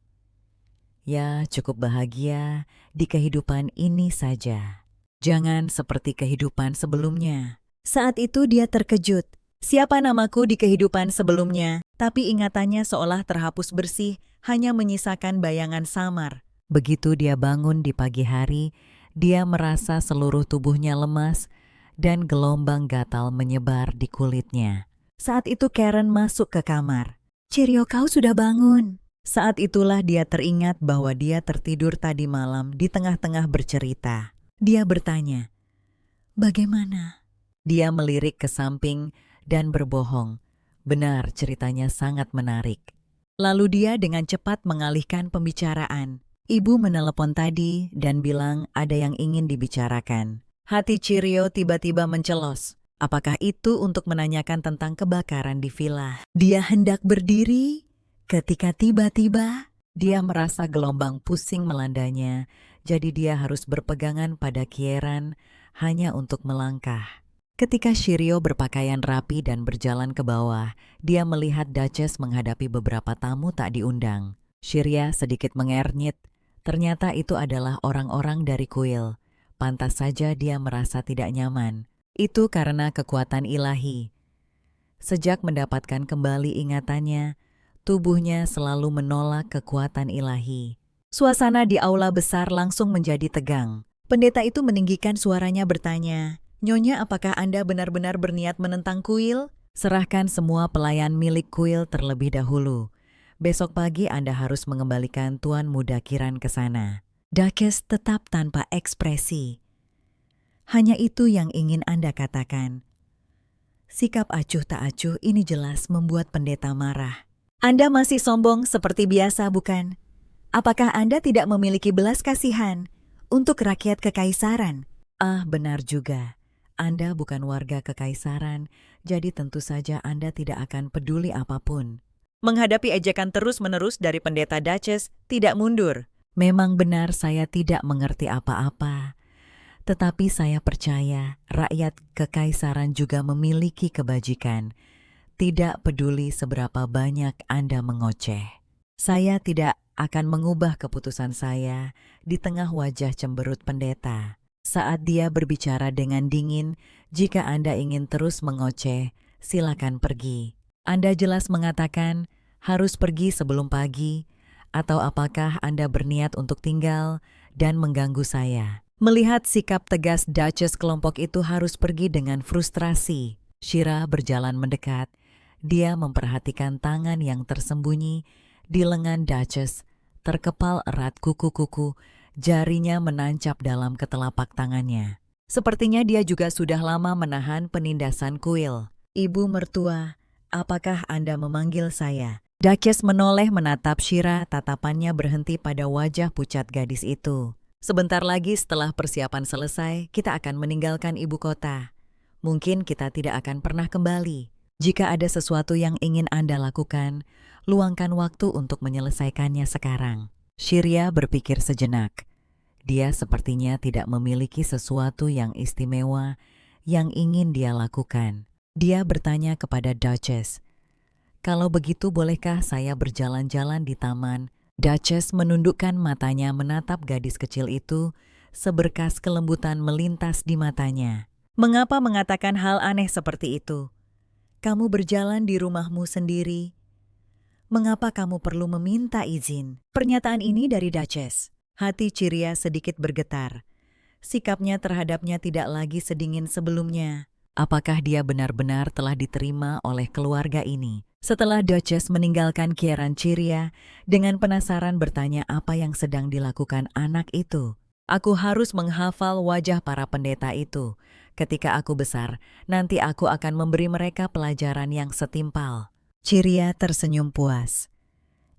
Ya, cukup bahagia di kehidupan ini saja. Jangan seperti kehidupan sebelumnya. Saat itu dia terkejut. Siapa namaku di kehidupan sebelumnya? Tapi ingatannya seolah terhapus bersih, hanya menyisakan bayangan samar. Begitu dia bangun di pagi hari, dia merasa seluruh tubuhnya lemas, dan gelombang gatal menyebar di kulitnya. Saat itu Karen masuk ke kamar. Shirya, kau sudah bangun. Saat itulah dia teringat bahwa dia tertidur tadi malam di tengah-tengah bercerita. Dia bertanya, bagaimana? Dia melirik ke samping dan berbohong. Benar, ceritanya sangat menarik. Lalu dia dengan cepat mengalihkan pembicaraan. Ibu menelepon tadi dan bilang ada yang ingin dibicarakan. Hati Shirya tiba-tiba mencelos. Apakah itu untuk menanyakan tentang kebakaran di villa? Dia hendak berdiri, ketika tiba-tiba dia merasa gelombang pusing melandanya, jadi dia harus berpegangan pada Kieran hanya untuk melangkah. Ketika Shirya berpakaian rapi dan berjalan ke bawah, dia melihat Duchess menghadapi beberapa tamu tak diundang. Shirya sedikit mengernyit, ternyata itu adalah orang-orang dari kuil. Pantas saja dia merasa tidak nyaman. Itu karena kekuatan ilahi. Sejak mendapatkan kembali ingatannya, tubuhnya selalu menolak kekuatan ilahi. Suasana di aula besar langsung menjadi tegang. Pendeta itu meninggikan suaranya bertanya, "Nyonya, apakah Anda benar-benar berniat menentang kuil? Serahkan semua pelayan milik kuil terlebih dahulu. Besok pagi Anda harus mengembalikan Tuan Muda Kiran ke sana." Duchess tetap tanpa ekspresi. "Hanya itu yang ingin Anda katakan?" Sikap acuh tak acuh ini jelas membuat pendeta marah. "Anda masih sombong seperti biasa, bukan? Apakah Anda tidak memiliki belas kasihan untuk rakyat kekaisaran?" "Ah, benar juga. Anda bukan warga kekaisaran, jadi tentu saja Anda tidak akan peduli apapun." Menghadapi ejekan terus-menerus dari pendeta, Duchess tidak mundur. "Memang benar saya tidak mengerti apa-apa. Tetapi saya percaya rakyat kekaisaran juga memiliki kebajikan. Tidak peduli seberapa banyak Anda mengoceh. Saya tidak akan mengubah keputusan saya." Di tengah wajah cemberut pendeta, saat dia berbicara dengan dingin, "Jika Anda ingin terus mengoceh, silakan pergi. Anda jelas mengatakan harus pergi sebelum pagi, atau apakah Anda berniat untuk tinggal dan mengganggu saya?" Melihat sikap tegas Duchess, kelompok itu harus pergi dengan frustrasi. Shira berjalan mendekat. Dia memperhatikan tangan yang tersembunyi di lengan Duchess, terkepal erat kuku-kuku, jarinya menancap dalam ketelapak tangannya. Sepertinya dia juga sudah lama menahan penindasan kuil. "Ibu mertua, apakah Anda memanggil saya?" Duchess menoleh menatap Shira, tatapannya berhenti pada wajah pucat gadis itu. "Sebentar lagi setelah persiapan selesai, kita akan meninggalkan ibu kota. Mungkin kita tidak akan pernah kembali. Jika ada sesuatu yang ingin Anda lakukan, luangkan waktu untuk menyelesaikannya sekarang." Shira berpikir sejenak. Dia sepertinya tidak memiliki sesuatu yang istimewa yang ingin dia lakukan. Dia bertanya kepada Duchess, "Kalau begitu bolehkah saya berjalan-jalan di taman?" Duchess menundukkan matanya menatap gadis kecil itu, seberkas kelembutan melintas di matanya. "Mengapa mengatakan hal aneh seperti itu? Kamu berjalan di rumahmu sendiri. Mengapa kamu perlu meminta izin?" Pernyataan ini dari Duchess. Hati Shira sedikit bergetar. Sikapnya terhadapnya tidak lagi sedingin sebelumnya. Apakah dia benar-benar telah diterima oleh keluarga ini? Setelah Duchess meninggalkan Kiran, Shira dengan penasaran bertanya apa yang sedang dilakukan anak itu. "Aku harus menghafal wajah para pendeta itu. Ketika aku besar, nanti aku akan memberi mereka pelajaran yang setimpal." Shira tersenyum puas.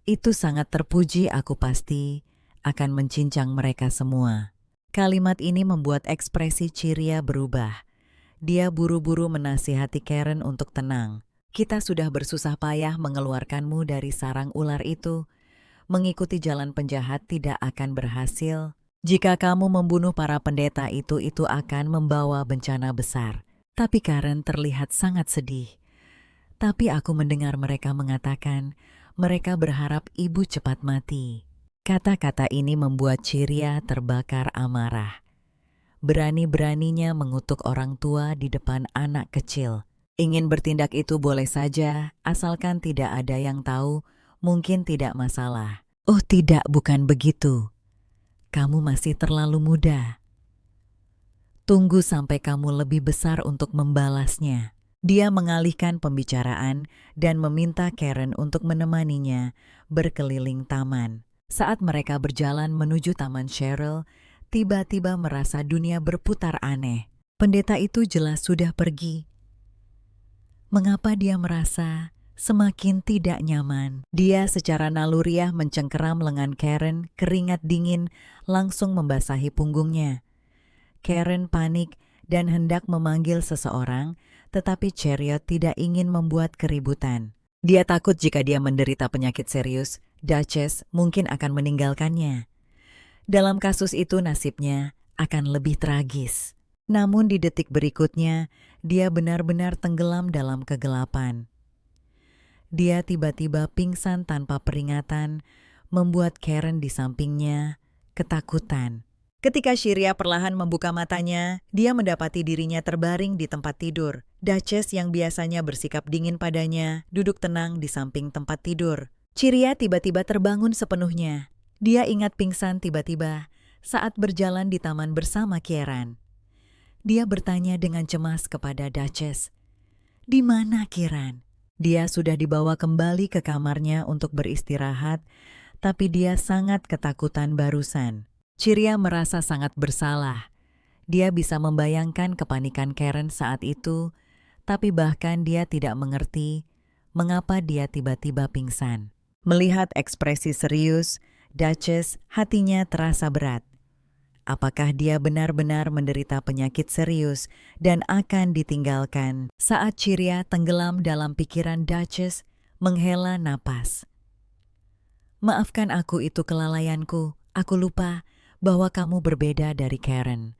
"Itu sangat terpuji, aku pasti akan mencincang mereka semua." Kalimat ini membuat ekspresi Shira berubah. Dia buru-buru menasihati Karen untuk tenang. "Kita sudah bersusah payah mengeluarkanmu dari sarang ular itu. Mengikuti jalan penjahat tidak akan berhasil. Jika kamu membunuh para pendeta itu akan membawa bencana besar." Tapi Karen terlihat sangat sedih. "Tapi aku mendengar mereka mengatakan mereka berharap ibu cepat mati." Kata-kata ini membuat Shira terbakar amarah. Berani-beraninya mengutuk orang tua di depan anak kecil. Ingin bertindak itu boleh saja, asalkan tidak ada yang tahu, mungkin tidak masalah. "Oh tidak, bukan begitu. Kamu masih terlalu muda. Tunggu sampai kamu lebih besar untuk membalasnya." Dia mengalihkan pembicaraan dan meminta Karen untuk menemaninya berkeliling taman. Saat mereka berjalan menuju Taman Cheryl, tiba-tiba merasa dunia berputar aneh. Pendeta itu jelas sudah pergi. Mengapa dia merasa semakin tidak nyaman? Dia secara naluriah mencengkeram lengan Karen, keringat dingin langsung membasahi punggungnya. Karen panik dan hendak memanggil seseorang, tetapi Chariot tidak ingin membuat keributan. Dia takut jika dia menderita penyakit serius, Duchess mungkin akan meninggalkannya. Dalam kasus itu nasibnya akan lebih tragis. Namun di detik berikutnya, dia benar-benar tenggelam dalam kegelapan. Dia tiba-tiba pingsan tanpa peringatan, membuat Karen di sampingnya ketakutan. Ketika Shira perlahan membuka matanya, dia mendapati dirinya terbaring di tempat tidur. Duchess yang biasanya bersikap dingin padanya, duduk tenang di samping tempat tidur. Shira tiba-tiba terbangun sepenuhnya. Dia ingat pingsan tiba-tiba saat berjalan di taman bersama Kieran. Dia bertanya dengan cemas kepada Duchess, "Di mana Kieran?" Dia sudah dibawa kembali ke kamarnya untuk beristirahat, tapi dia sangat ketakutan barusan. Ciria merasa sangat bersalah. Dia bisa membayangkan kepanikan Karen saat itu, tapi bahkan dia tidak mengerti mengapa dia tiba-tiba pingsan. Melihat ekspresi serius, Duchess hatinya terasa berat. Apakah dia benar-benar menderita penyakit serius dan akan ditinggalkan? Saat Ciria tenggelam dalam pikiran Duchess, menghela napas. "Maafkan aku, itu kelalaianku. Aku lupa bahwa kamu berbeda dari Karen.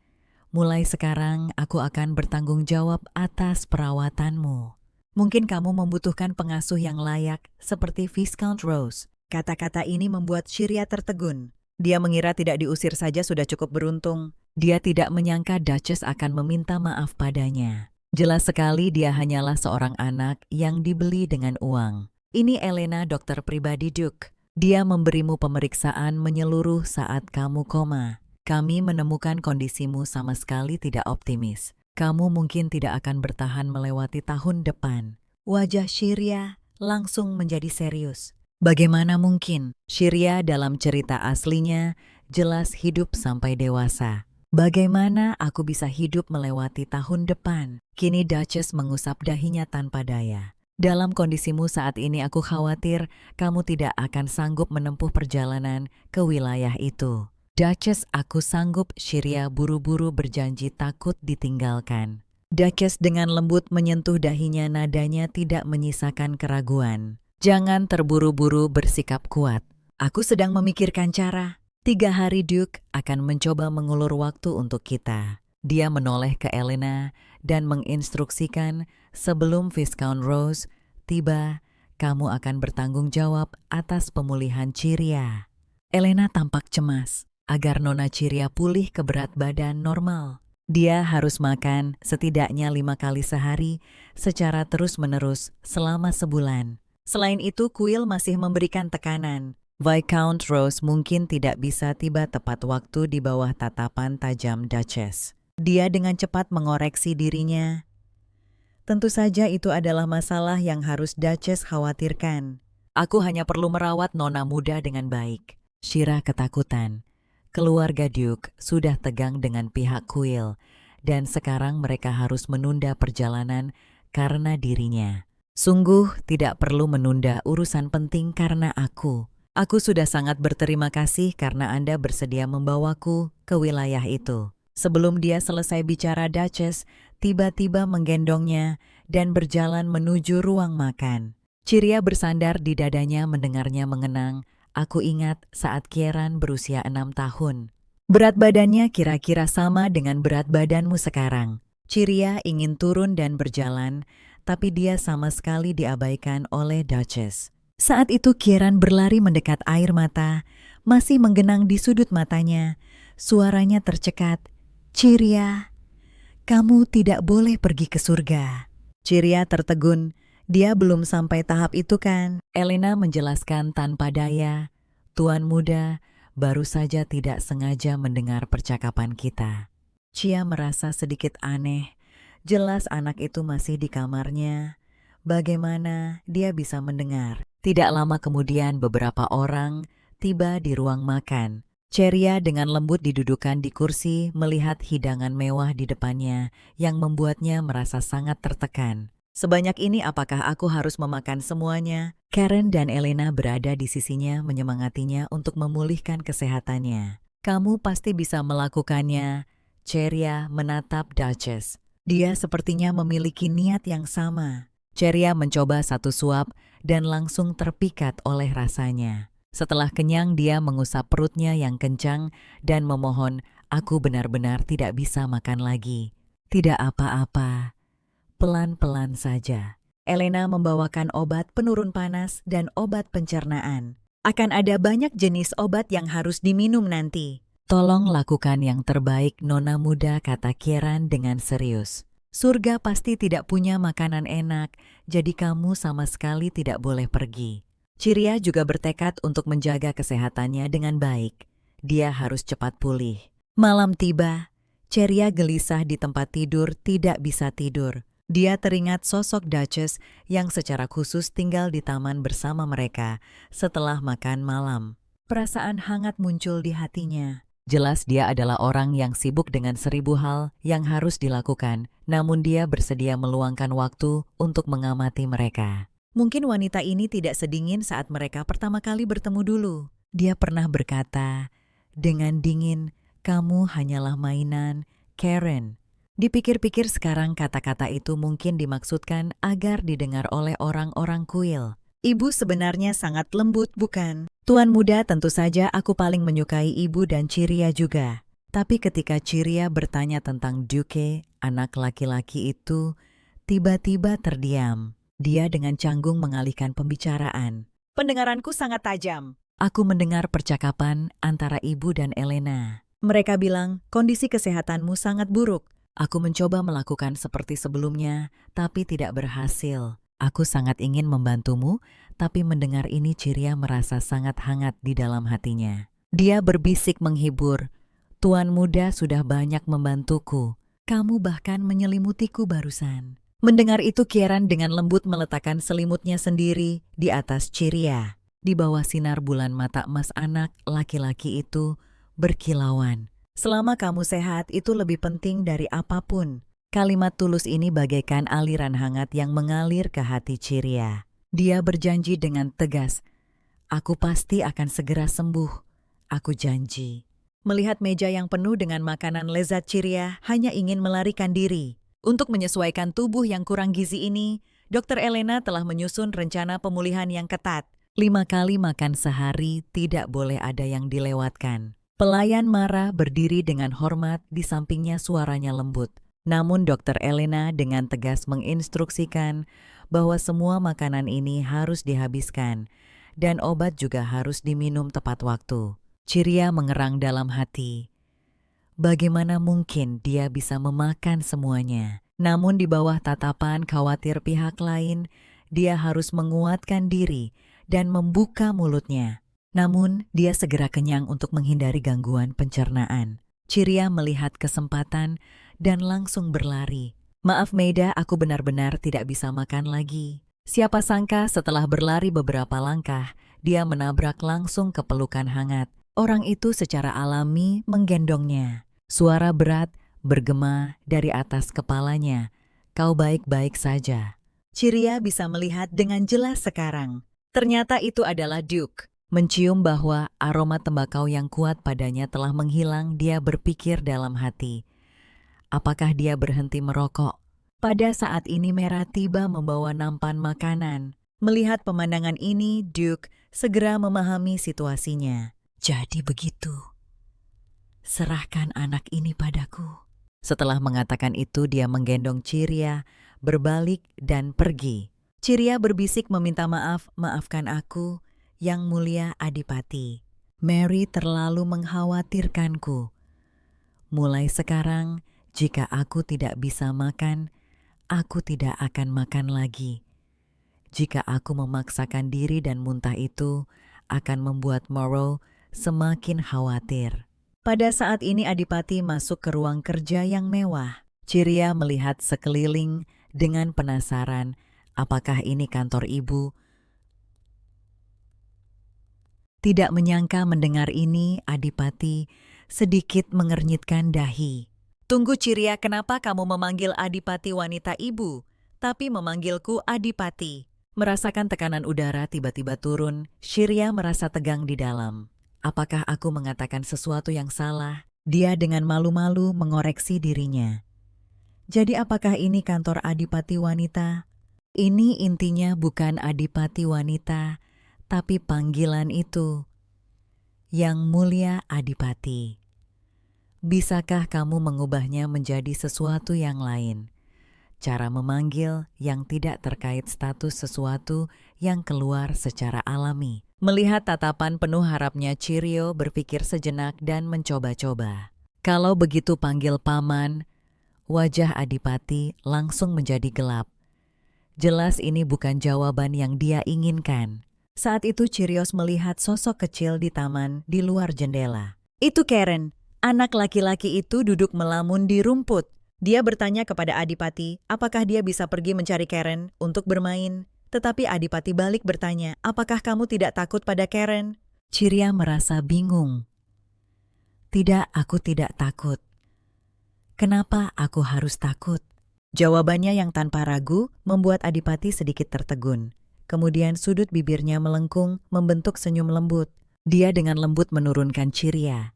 Mulai sekarang aku akan bertanggung jawab atas perawatanmu. Mungkin kamu membutuhkan pengasuh yang layak seperti Viscount Rose." Kata-kata ini membuat Ciria tertegun. Dia mengira tidak diusir saja sudah cukup beruntung. Dia tidak menyangka Duchess akan meminta maaf padanya. Jelas sekali dia hanyalah seorang anak yang dibeli dengan uang. "Ini Elena, dokter pribadi Duke. Dia memberimu pemeriksaan menyeluruh saat kamu koma. Kami menemukan kondisimu sama sekali tidak optimis. Kamu mungkin tidak akan bertahan melewati tahun depan." Wajah Ciria langsung menjadi serius. Bagaimana mungkin? Ciria dalam cerita aslinya jelas hidup sampai dewasa. Bagaimana aku bisa hidup melewati tahun depan? Kini Duchess mengusap dahinya tanpa daya. "Dalam kondisimu saat ini aku khawatir kamu tidak akan sanggup menempuh perjalanan ke wilayah itu." "Duchess, aku sanggup." Ciria buru-buru berjanji takut ditinggalkan. Duchess dengan lembut menyentuh dahinya, nadanya tidak menyisakan keraguan. "Jangan terburu-buru bersikap kuat. Aku sedang memikirkan cara. 3 hari Duke akan mencoba mengulur waktu untuk kita." Dia menoleh ke Elena dan menginstruksikan, "Sebelum Viscount Rose tiba, kamu akan bertanggung jawab atas pemulihan Ciria." Elena tampak cemas agar Nona Ciria pulih ke berat badan normal. Dia harus makan setidaknya 5 kali sehari secara terus-menerus selama sebulan. Selain itu, kuil masih memberikan tekanan. Viscount Rose mungkin tidak bisa tiba tepat waktu di bawah tatapan tajam Duchess. Dia dengan cepat mengoreksi dirinya. Tentu saja itu adalah masalah yang harus Duchess khawatirkan. "Aku hanya perlu merawat nona muda dengan baik." Shira ketakutan. Keluarga Duke sudah tegang dengan pihak kuil, dan sekarang mereka harus menunda perjalanan karena dirinya. "Sungguh tidak perlu menunda urusan penting karena aku. Aku sudah sangat berterima kasih karena Anda bersedia membawaku ke wilayah itu." Sebelum dia selesai bicara, Duchess tiba-tiba menggendongnya dan berjalan menuju ruang makan. Ciria bersandar di dadanya mendengarnya mengenang, "Aku ingat saat Kieran berusia 6 tahun. Berat badannya kira-kira sama dengan berat badanmu sekarang." Ciria ingin turun dan berjalan, tapi dia sama sekali diabaikan oleh Duchess. Saat itu Kieran berlari mendekat, air mata masih menggenang di sudut matanya. Suaranya tercekat, "Ciria, kamu tidak boleh pergi ke surga." Ciria tertegun. Dia belum sampai tahap itu kan? Elena menjelaskan tanpa daya, "Tuan muda baru saja tidak sengaja mendengar percakapan kita." Cia merasa sedikit aneh. Jelas anak itu masih di kamarnya. Bagaimana dia bisa mendengar? Tidak lama kemudian beberapa orang tiba di ruang makan. Ciria dengan lembut didudukan di kursi melihat hidangan mewah di depannya yang membuatnya merasa sangat tertekan. "Sebanyak ini apakah aku harus memakan semuanya?" Karen dan Elena berada di sisinya menyemangatinya untuk memulihkan kesehatannya. "Kamu pasti bisa melakukannya." Ciria menatap Duchess. Dia sepertinya memiliki niat yang sama. Ciria mencoba satu suap dan langsung terpikat oleh rasanya. Setelah kenyang, dia mengusap perutnya yang kencang dan memohon, "Aku benar-benar tidak bisa makan lagi." "Tidak apa-apa, pelan-pelan saja." Elena membawakan obat penurun panas dan obat pencernaan. "Akan ada banyak jenis obat yang harus diminum nanti. Tolong lakukan yang terbaik, Nona muda," kata Kieran dengan serius. "Surga pasti tidak punya makanan enak, jadi kamu sama sekali tidak boleh pergi." Ciria juga bertekad untuk menjaga kesehatannya dengan baik. Dia harus cepat pulih. Malam tiba, Ciria gelisah di tempat tidur tidak bisa tidur. Dia teringat sosok Duchess yang secara khusus tinggal di taman bersama mereka setelah makan malam. Perasaan hangat muncul di hatinya. Jelas dia adalah orang yang sibuk dengan 1000 hal yang harus dilakukan, namun dia bersedia meluangkan waktu untuk mengamati mereka. Mungkin wanita ini tidak sedingin saat mereka pertama kali bertemu dulu. Dia pernah berkata, dengan dingin, "Kamu hanyalah mainan, Karen." Dipikir-pikir sekarang kata-kata itu mungkin dimaksudkan agar didengar oleh orang-orang kuil. Ibu sebenarnya sangat lembut, bukan? Tuan muda, tentu saja aku paling menyukai ibu dan Ciria juga. Tapi ketika Ciria bertanya tentang Duke, anak laki-laki itu, tiba-tiba terdiam. Dia dengan canggung mengalihkan pembicaraan. Pendengaranku sangat tajam. Aku mendengar percakapan antara ibu dan Elena. Mereka bilang, kondisi kesehatanmu sangat buruk. Aku mencoba melakukan seperti sebelumnya, tapi tidak berhasil. Aku sangat ingin membantumu, tapi mendengar ini Ciria merasa sangat hangat di dalam hatinya. Dia berbisik menghibur, "Tuan muda sudah banyak membantuku. Kamu bahkan menyelimutiku barusan." Mendengar itu Kieran dengan lembut meletakkan selimutnya sendiri di atas Ciria. Di bawah sinar bulan mata emas anak laki-laki itu berkilauan. "Selama kamu sehat itu lebih penting dari apapun." Kalimat tulus ini bagaikan aliran hangat yang mengalir ke hati Ciria. Dia berjanji dengan tegas, "Aku pasti akan segera sembuh. Aku janji." Melihat meja yang penuh dengan makanan lezat, Ciria hanya ingin melarikan diri. Untuk menyesuaikan tubuh yang kurang gizi ini, Dr. Elena telah menyusun rencana pemulihan yang ketat. 5 kali makan sehari tidak boleh ada yang dilewatkan. Pelayan Mara berdiri dengan hormat di sampingnya, suaranya lembut. Namun Dr. Elena dengan tegas menginstruksikan bahwa semua makanan ini harus dihabiskan dan obat juga harus diminum tepat waktu. Ciria mengerang dalam hati. Bagaimana mungkin dia bisa memakan semuanya? Namun di bawah tatapan khawatir pihak lain, dia harus menguatkan diri dan membuka mulutnya. Namun dia segera kenyang untuk menghindari gangguan pencernaan. Ciria melihat kesempatan dan langsung berlari. "Maaf Maida, aku benar-benar tidak bisa makan lagi." Siapa sangka setelah berlari beberapa langkah, dia menabrak langsung ke pelukan hangat. Orang itu secara alami menggendongnya. Suara berat bergema dari atas kepalanya. "Kau baik-baik saja." Ciria bisa melihat dengan jelas sekarang. Ternyata itu adalah Duke. Mencium bahwa aroma tembakau yang kuat padanya telah menghilang, dia berpikir dalam hati. Apakah dia berhenti merokok? Pada saat ini Mera tiba membawa nampan makanan. Melihat pemandangan ini, Duke segera memahami situasinya. "Jadi begitu. Serahkan anak ini padaku." Setelah mengatakan itu, dia menggendong Ciria, berbalik dan pergi. Ciria berbisik meminta maaf, "Maafkan aku, Yang Mulia Adipati. Mary terlalu mengkhawatirkanku. Mulai sekarang, jika aku tidak bisa makan, aku tidak akan makan lagi. Jika aku memaksakan diri dan muntah itu, akan membuat Morrow semakin khawatir." Pada saat ini Adipati masuk ke ruang kerja yang mewah. Ciria melihat sekeliling dengan penasaran, apakah ini kantor ibu? Tidak menyangka mendengar ini, Adipati sedikit mengernyitkan dahi. "Tunggu Ciria, kenapa kamu memanggil Adipati wanita ibu, tapi memanggilku Adipati?" Merasakan tekanan udara tiba-tiba turun, Ciria merasa tegang di dalam. Apakah aku mengatakan sesuatu yang salah? Dia dengan malu-malu mengoreksi dirinya. Jadi apakah ini kantor Adipati wanita? Ini intinya bukan Adipati wanita, tapi panggilan itu, Yang Mulia Adipati. Bisakah kamu mengubahnya menjadi sesuatu yang lain? Cara memanggil yang tidak terkait status sesuatu yang keluar secara alami. Melihat tatapan penuh harapnya, Cirio berpikir sejenak dan mencoba-coba. Kalau begitu panggil paman. Wajah Adipati langsung menjadi gelap. Jelas ini bukan jawaban yang dia inginkan. Saat itu Cirios melihat sosok kecil di taman di luar jendela. Itu Karen. Anak laki-laki itu duduk melamun di rumput. Dia bertanya kepada Adipati, apakah dia bisa pergi mencari Karen untuk bermain. Tetapi Adipati balik bertanya, apakah kamu tidak takut pada Karen? Ciria merasa bingung. Tidak, aku tidak takut. Kenapa aku harus takut? Jawabannya yang tanpa ragu membuat Adipati sedikit tertegun. Kemudian sudut bibirnya melengkung membentuk senyum lembut. Dia dengan lembut menurunkan Ciria.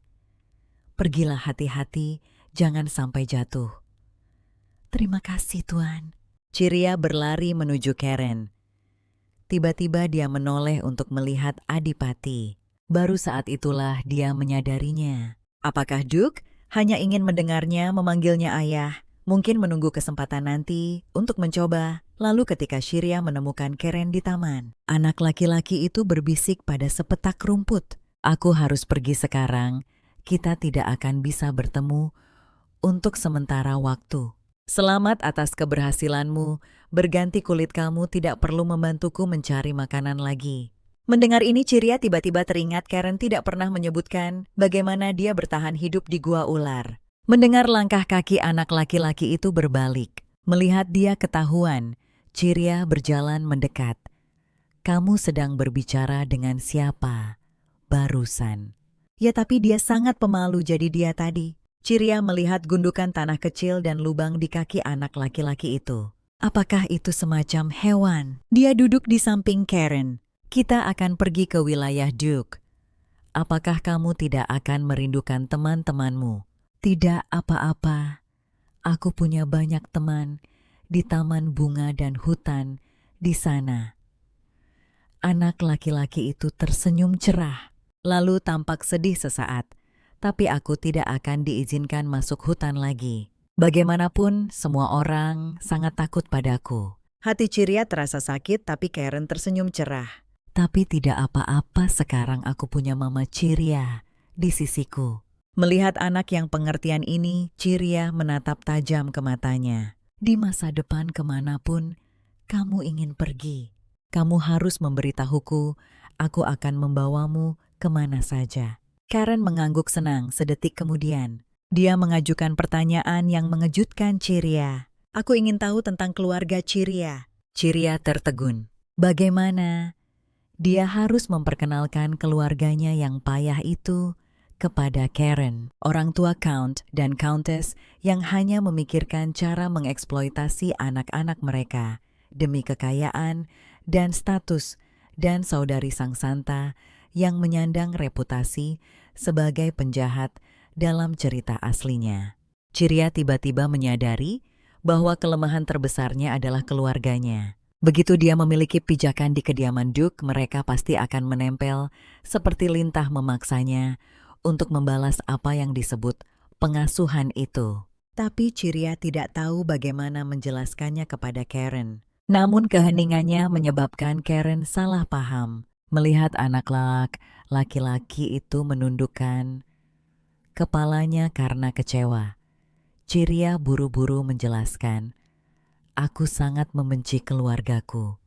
Pergilah hati-hati, jangan sampai jatuh. Terima kasih, Tuan. Ciria berlari menuju Karen. Tiba-tiba dia menoleh untuk melihat Adipati. Baru saat itulah dia menyadarinya. Apakah Duke hanya ingin mendengarnya memanggilnya ayah? Mungkin menunggu kesempatan nanti untuk mencoba. Lalu ketika Ciria menemukan Karen di taman, anak laki-laki itu berbisik pada sepetak rumput. Aku harus pergi sekarang. Kita tidak akan bisa bertemu untuk sementara waktu. Selamat atas keberhasilanmu. Berganti kulit kamu tidak perlu membantuku mencari makanan lagi. Mendengar ini Ciria tiba-tiba teringat Karen tidak pernah menyebutkan bagaimana dia bertahan hidup di gua ular. Mendengar langkah kaki anak laki-laki itu berbalik. Melihat dia ketahuan, Ciria berjalan mendekat. Kamu sedang berbicara dengan siapa? Barusan. Ya tapi dia sangat pemalu jadi dia tadi. Ciria melihat gundukan tanah kecil dan lubang di kaki anak laki-laki itu. Apakah itu semacam hewan? Dia duduk di samping Karen. Kita akan pergi ke wilayah Duke. Apakah kamu tidak akan merindukan teman-temanmu? Tidak apa-apa. Aku punya banyak teman di taman bunga dan hutan di sana. Anak laki-laki itu tersenyum cerah. Lalu tampak sedih sesaat, tapi aku tidak akan diizinkan masuk hutan lagi. Bagaimanapun, semua orang sangat takut padaku. Hati Ciria terasa sakit, tapi Karen tersenyum cerah. Tapi tidak apa-apa, sekarang aku punya Mama Ciria di sisiku. Melihat anak yang pengertian ini, Ciria menatap tajam ke matanya. Di masa depan kemanapun kamu ingin pergi, kamu harus memberitahuku, aku akan membawamu kemana saja. Karen mengangguk senang sedetik kemudian. Dia mengajukan pertanyaan yang mengejutkan Ciria. Aku ingin tahu tentang keluarga Ciria. Ciria tertegun. Bagaimana? Dia harus memperkenalkan keluarganya yang payah itu kepada Karen, orang tua Count dan Countess yang hanya memikirkan cara mengeksploitasi anak-anak mereka demi kekayaan dan status, dan saudari Sang Santa yang menyandang reputasi sebagai penjahat dalam cerita aslinya. Ciria tiba-tiba menyadari bahwa kelemahan terbesarnya adalah keluarganya. Begitu dia memiliki pijakan di kediaman Duke, mereka pasti akan menempel seperti lintah memaksanya untuk membalas apa yang disebut pengasuhan itu. Tapi Ciria tidak tahu bagaimana menjelaskannya kepada Karen. Namun keheningannya menyebabkan Karen salah paham. Melihat anak laki-laki itu menundukkan kepalanya karena kecewa, Ciria buru-buru menjelaskan, aku sangat membenci keluargaku.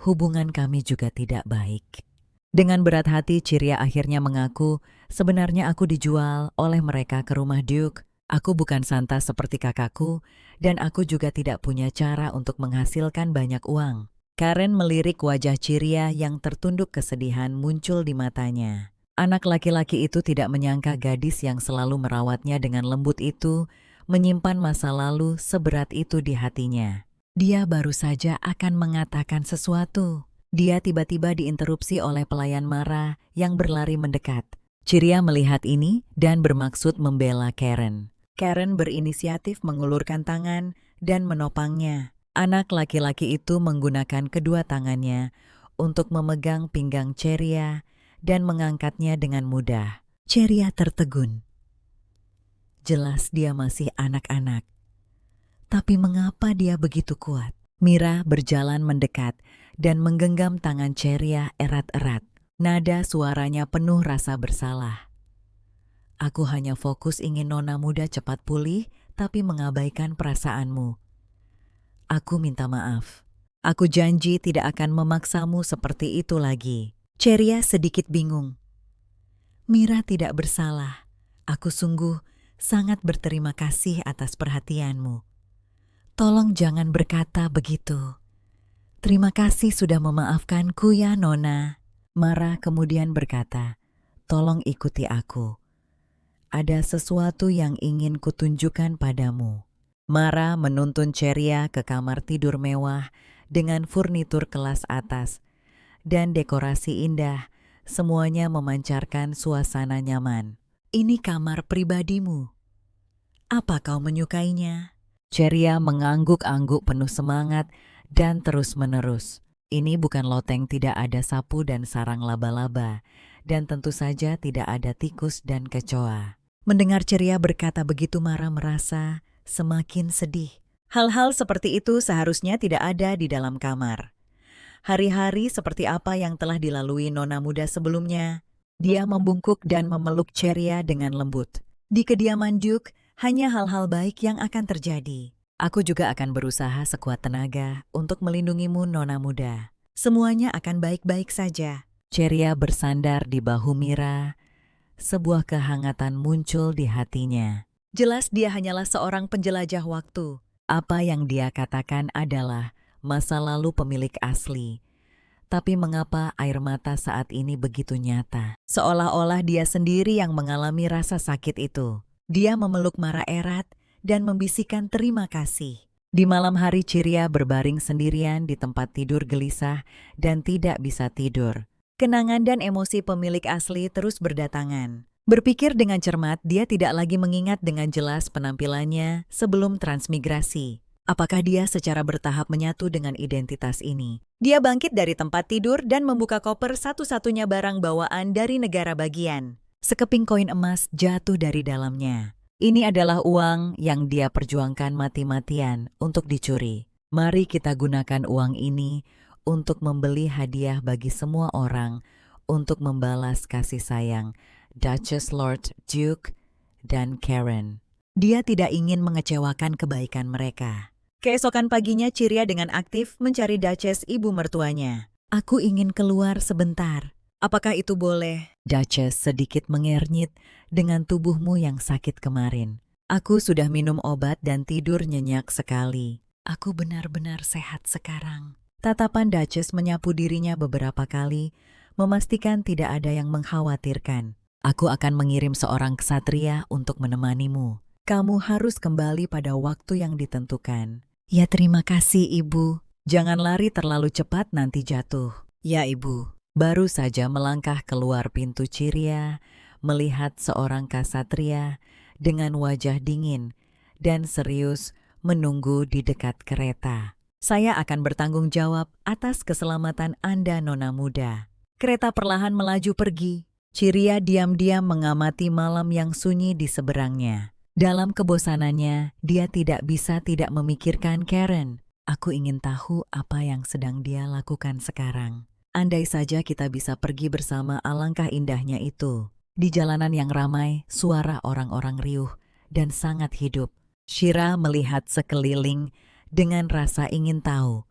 Hubungan kami juga tidak baik. Dengan berat hati, Ciria akhirnya mengaku, sebenarnya aku dijual oleh mereka ke rumah Duke. Aku bukan Santa seperti kakakku, dan aku juga tidak punya cara untuk menghasilkan banyak uang. Karen melirik wajah Ciria yang tertunduk kesedihan muncul di matanya. Anak laki-laki itu tidak menyangka gadis yang selalu merawatnya dengan lembut itu menyimpan masa lalu seberat itu di hatinya. Dia baru saja akan mengatakan sesuatu. Dia tiba-tiba diinterupsi oleh pelayan marah yang berlari mendekat. Ciria melihat ini dan bermaksud membela Karen. Karen berinisiatif mengulurkan tangan dan menopangnya. Anak laki-laki itu menggunakan kedua tangannya untuk memegang pinggang Ciria dan mengangkatnya dengan mudah. Ciria tertegun. Jelas dia masih anak-anak. Tapi mengapa dia begitu kuat? Mira berjalan mendekat dan menggenggam tangan Ciria erat-erat. Nada suaranya penuh rasa bersalah. Aku hanya fokus ingin nona muda cepat pulih, tapi mengabaikan perasaanmu. Aku minta maaf. Aku janji tidak akan memaksamu seperti itu lagi. Ceria sedikit bingung. Mira tidak bersalah. Aku sungguh sangat berterima kasih atas perhatianmu. Tolong jangan berkata begitu. Terima kasih sudah memaafkanku ya, Nona. Mara kemudian berkata, tolong ikuti aku. Ada sesuatu yang ingin kutunjukkan padamu. Mara menuntun Ceria ke kamar tidur mewah dengan furnitur kelas atas dan dekorasi indah, semuanya memancarkan suasana nyaman. Ini kamar pribadimu. Apa kau menyukainya? Ceria mengangguk-angguk penuh semangat dan terus-menerus. Ini bukan loteng tidak ada sapu dan sarang laba-laba, dan tentu saja tidak ada tikus dan kecoa. Mendengar Ceria berkata begitu, Mara merasa semakin sedih. Hal-hal seperti itu seharusnya tidak ada di dalam kamar. Hari-hari seperti apa yang telah dilalui nona muda sebelumnya, dia membungkuk dan memeluk Ceria dengan lembut. Di kediaman Duke, hanya hal-hal baik yang akan terjadi. Aku juga akan berusaha sekuat tenaga untuk melindungimu, nona muda. Semuanya akan baik-baik saja. Ceria bersandar di bahu Mira. Sebuah kehangatan muncul di hatinya. Jelas dia hanyalah seorang penjelajah waktu. Apa yang dia katakan adalah masa lalu pemilik asli. Tapi mengapa air mata saat ini begitu nyata? Seolah-olah dia sendiri yang mengalami rasa sakit itu. Dia memeluk Mara erat dan membisikkan terima kasih. Di malam hari Ceria berbaring sendirian di tempat tidur gelisah dan tidak bisa tidur. Kenangan dan emosi pemilik asli terus berdatangan. Berpikir dengan cermat, dia tidak lagi mengingat dengan jelas penampilannya sebelum transmigrasi. Apakah dia secara bertahap menyatu dengan identitas ini? Dia bangkit dari tempat tidur dan membuka koper satu-satunya barang bawaan dari negara bagian. Sekeping koin emas jatuh dari dalamnya. Ini adalah uang yang dia perjuangkan mati-matian untuk dicuri. Mari kita gunakan uang ini untuk membeli hadiah bagi semua orang untuk membalas kasih sayang Duchess, Lord, Duke, dan Karen. Dia tidak ingin mengecewakan kebaikan mereka. Keesokan paginya Ceria dengan aktif mencari Duchess, ibu mertuanya. Aku ingin keluar sebentar. Apakah itu boleh? Duchess sedikit mengernyit dengan tubuhmu yang sakit kemarin. Aku sudah minum obat dan tidur nyenyak sekali. Aku benar-benar sehat sekarang. Tatapan Duchess menyapu dirinya beberapa kali, memastikan tidak ada yang mengkhawatirkan. Aku akan mengirim seorang ksatria untuk menemanimu. Kamu harus kembali pada waktu yang ditentukan. Ya, terima kasih, Ibu. Jangan lari terlalu cepat, nanti jatuh. Ya, Ibu. Baru saja melangkah keluar pintu Ceria, melihat seorang ksatria dengan wajah dingin dan serius menunggu di dekat kereta. Saya akan bertanggung jawab atas keselamatan Anda, nona muda. Kereta perlahan melaju pergi. Ceria diam-diam mengamati malam yang sunyi di seberangnya. Dalam kebosanannya, dia tidak bisa tidak memikirkan Karen. Aku ingin tahu apa yang sedang dia lakukan sekarang. Andai saja kita bisa pergi bersama, alangkah indahnya itu. Di jalanan yang ramai, suara orang-orang riuh dan sangat hidup. Shira melihat sekeliling dengan rasa ingin tahu.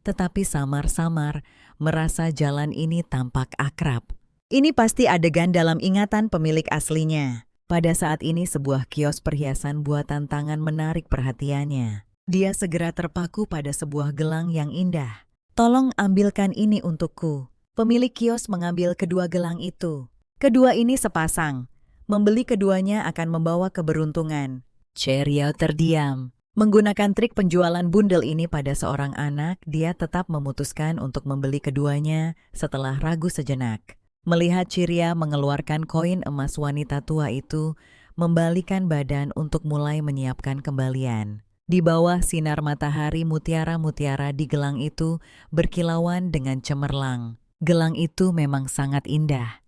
Tetapi samar-samar merasa jalan ini tampak akrab. Ini pasti adegan dalam ingatan pemilik aslinya. Pada saat ini sebuah kios perhiasan buatan tangan menarik perhatiannya. Dia segera terpaku pada sebuah gelang yang indah. Tolong ambilkan ini untukku. Pemilik kios mengambil kedua gelang itu. Kedua ini sepasang. Membeli keduanya akan membawa keberuntungan. Ceria terdiam. Menggunakan trik penjualan bundel ini pada seorang anak, dia tetap memutuskan untuk membeli keduanya setelah ragu sejenak. Melihat Ceria mengeluarkan koin emas, wanita tua itu membalikan badan untuk mulai menyiapkan kembalian. Di bawah sinar matahari, mutiara-mutiara di gelang itu berkilauan dengan cemerlang. Gelang itu memang sangat indah.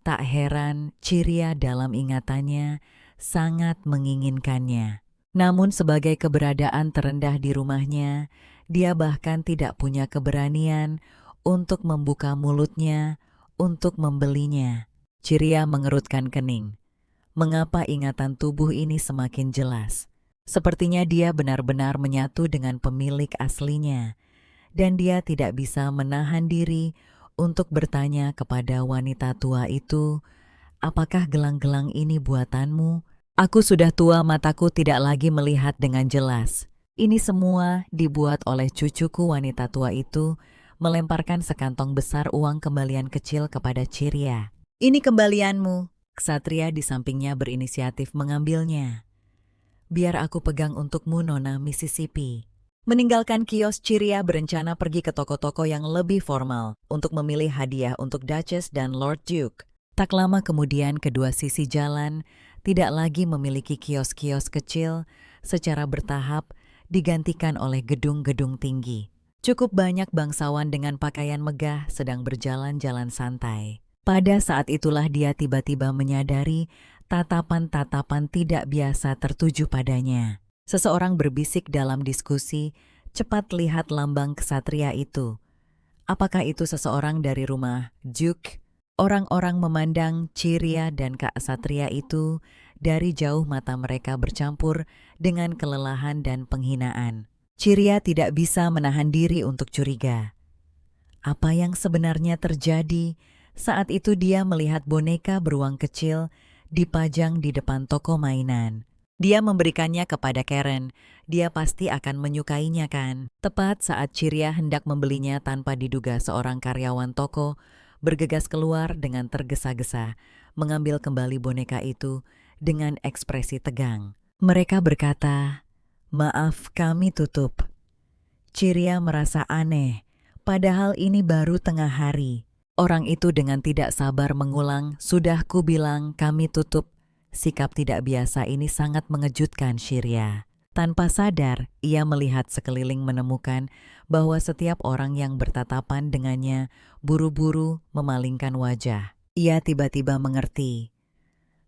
Tak heran Ceria dalam ingatannya sangat menginginkannya. Namun sebagai keberadaan terendah di rumahnya, dia bahkan tidak punya keberanian untuk membuka mulutnya untuk membelinya. Ceria mengerutkan kening. Mengapa ingatan tubuh ini semakin jelas? Sepertinya dia benar-benar menyatu dengan pemilik aslinya. dan dia tidak bisa menahan diri untuk bertanya kepada wanita tua itu, "Apakah gelang-gelang ini buatanmu?" "Aku sudah tua, mataku tidak lagi melihat dengan jelas." Ini semua dibuat oleh cucuku. Wanita tua itu melemparkan sekantong besar uang kembalian kecil kepada Ciria. "Ini kembalianmu." Ksatria di sampingnya berinisiatif mengambilnya. "Biar aku pegang untukmu, Nona Mississippi." Meninggalkan kios, Ciria berencana pergi ke toko-toko yang lebih formal untuk memilih hadiah untuk Duchess dan Lord Duke. Tak lama kemudian kedua sisi jalan tidak lagi memiliki kios-kios kecil, secara bertahap digantikan oleh gedung-gedung tinggi. Cukup banyak bangsawan dengan pakaian megah sedang berjalan-jalan santai. Pada saat itulah dia tiba-tiba menyadari tatapan-tatapan tidak biasa tertuju padanya. Seseorang berbisik dalam diskusi, "Cepat lihat lambang ksatria itu. Apakah itu seseorang dari rumah Duke?" Orang-orang memandang Ciria dan Kak Satria itu. Dari jauh mata mereka bercampur dengan kelelahan dan penghinaan. Ciria tidak bisa menahan diri untuk curiga. Apa yang sebenarnya terjadi? Saat itu dia melihat boneka beruang kecil dipajang di depan toko mainan. Dia memberikannya kepada Karen. Dia pasti akan menyukainya, kan? Tepat saat Ciria hendak membelinya, tanpa diduga seorang karyawan toko bergegas keluar dengan tergesa-gesa, mengambil kembali boneka itu dengan ekspresi tegang. Mereka berkata, "Maaf, kami tutup." Ciria merasa aneh, padahal ini baru tengah hari. Orang itu dengan tidak sabar mengulang, "Sudah ku bilang kami tutup." Sikap tidak biasa ini sangat mengejutkan Ciria. Tanpa sadar, ia melihat sekeliling, menemukan bahwa setiap orang yang bertatapan dengannya buru-buru memalingkan wajah. Ia tiba-tiba mengerti.